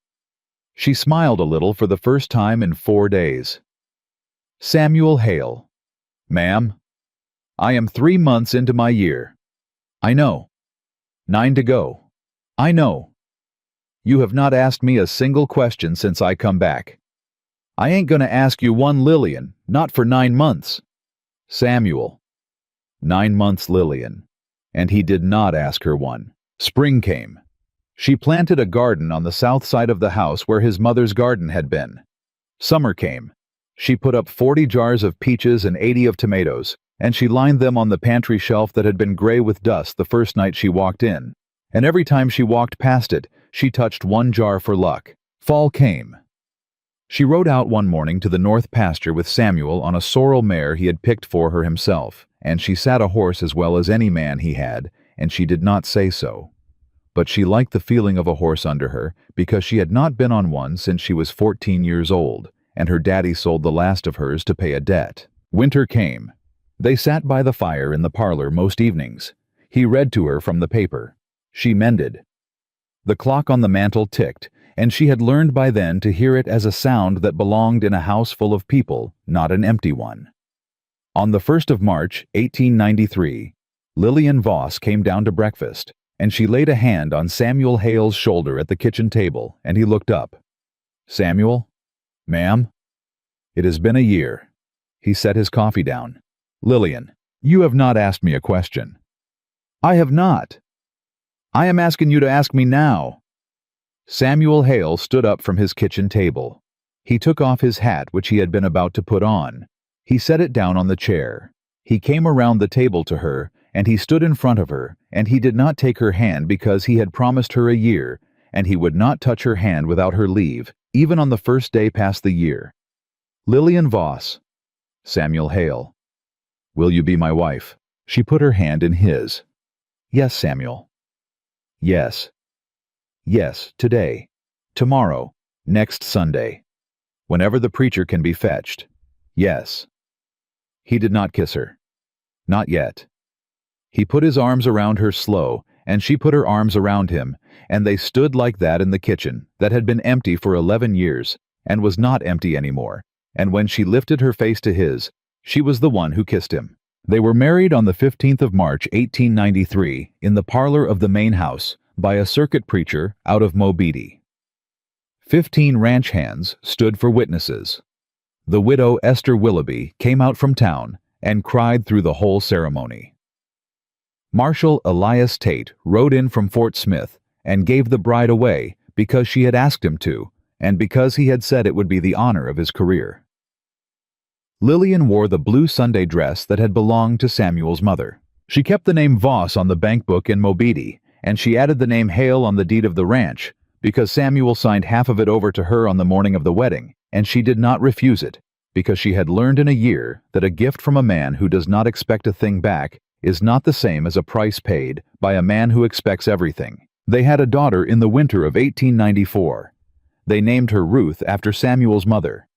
She smiled a little for the first time in 4 days. Samuel Hale. Ma'am, I am 3 months into my year. I know. 9 to go. I know. You have not asked me a single question since I come back. I ain't gonna ask you one, Lillian, not for 9 months. Samuel. 9 months, Lillian. And he did not ask her one. Spring came. She planted a garden on the south side of the house where his mother's garden had been. Summer came. She put up 40 jars of peaches and 80 of tomatoes, and she lined them on the pantry shelf that had been gray with dust the first night she walked in. And every time she walked past it, she touched one jar for luck. Fall came. She rode out one morning to the north pasture with Samuel on a sorrel mare he had picked for her himself, and she sat a horse as well as any man he had, and she did not say so. But she liked the feeling of a horse under her because she had not been on one since she was 14 years old, and her daddy sold the last of hers to pay a debt. Winter came. They sat by the fire in the parlor most evenings. He read to her from the paper. She mended. The clock on the mantel ticked, and she had learned by then to hear it as a sound that belonged in a house full of people, not an empty one. On the 1st of March, 1893, Lillian Voss came down to breakfast, and she laid a hand on Samuel Hale's shoulder at the kitchen table, and he looked up. Samuel? Ma'am? It has been a year. He set his coffee down. Lillian, you have not asked me a question. I have not. I am asking you to ask me now. Samuel Hale stood up from his kitchen table. He took off his hat, which he had been about to put on. He set it down on the chair. He came around the table to her, and he stood in front of her, and he did not take her hand because he had promised her a year, and he would not touch her hand without her leave, even on the first day past the year. Lillian Voss. Samuel Hale. Will you be my wife? She put her hand in his. Yes, Samuel. Yes. Yes, today. Tomorrow. Next Sunday. Whenever the preacher can be fetched. Yes. He did not kiss her. Not yet. He put his arms around her slow, and she put her arms around him, and they stood like that in the kitchen that had been empty for 11 years, and was not empty anymore, and when she lifted her face to his, she was the one who kissed him. They were married on the 15th of March, 1893, in the parlor of the main house, by a circuit preacher out of Mobeetie. 15 ranch hands stood for witnesses. The widow Esther Willoughby came out from town and cried through the whole ceremony. Marshal Elias Tate rode in from Fort Smith and gave the bride away because she had asked him to, and because he had said it would be the honor of his career. Lillian wore the blue Sunday dress that had belonged to Samuel's mother. She kept the name Voss on the bank book in Mobeetie, and she added the name Hale on the deed of the ranch, because Samuel signed half of it over to her on the morning of the wedding, and she did not refuse it, because she had learned in a year that a gift from a man who does not expect a thing back is not the same as a price paid by a man who expects everything. They had a daughter in the winter of 1894. They named her Ruth after Samuel's mother.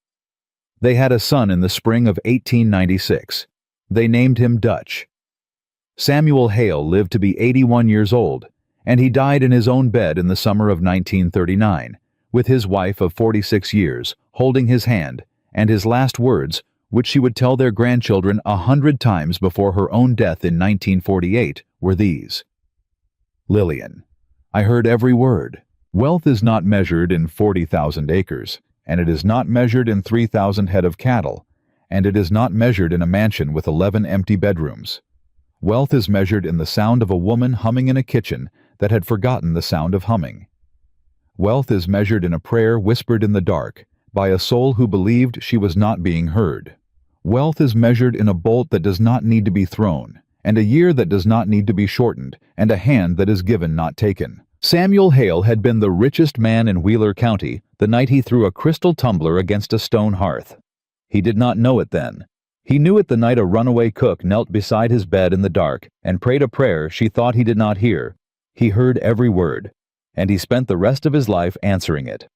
They had a son in the spring of 1896. They named him Dutch. Samuel Hale lived to be 81 years old, and he died in his own bed in the summer of 1939, with his wife of 46 years holding his hand, and his last words, which she would tell their grandchildren 100 times before her own death in 1948, were these. Lillian, I heard every word. Wealth is not measured in 40,000 acres, and it is not measured in 3,000 head of cattle, and it is not measured in a mansion with 11 empty bedrooms. Wealth is measured in the sound of a woman humming in a kitchen that had forgotten the sound of humming. Wealth is measured in a prayer whispered in the dark by a soul who believed she was not being heard. Wealth is measured in a bolt that does not need to be thrown, and a year that does not need to be shortened, and a hand that is given not taken. Samuel Hale had been the richest man in Wheeler County the night he threw a crystal tumbler against a stone hearth. He did not know it then. He knew it the night a runaway cook knelt beside his bed in the dark and prayed a prayer she thought he did not hear. He heard every word, and he spent the rest of his life answering it.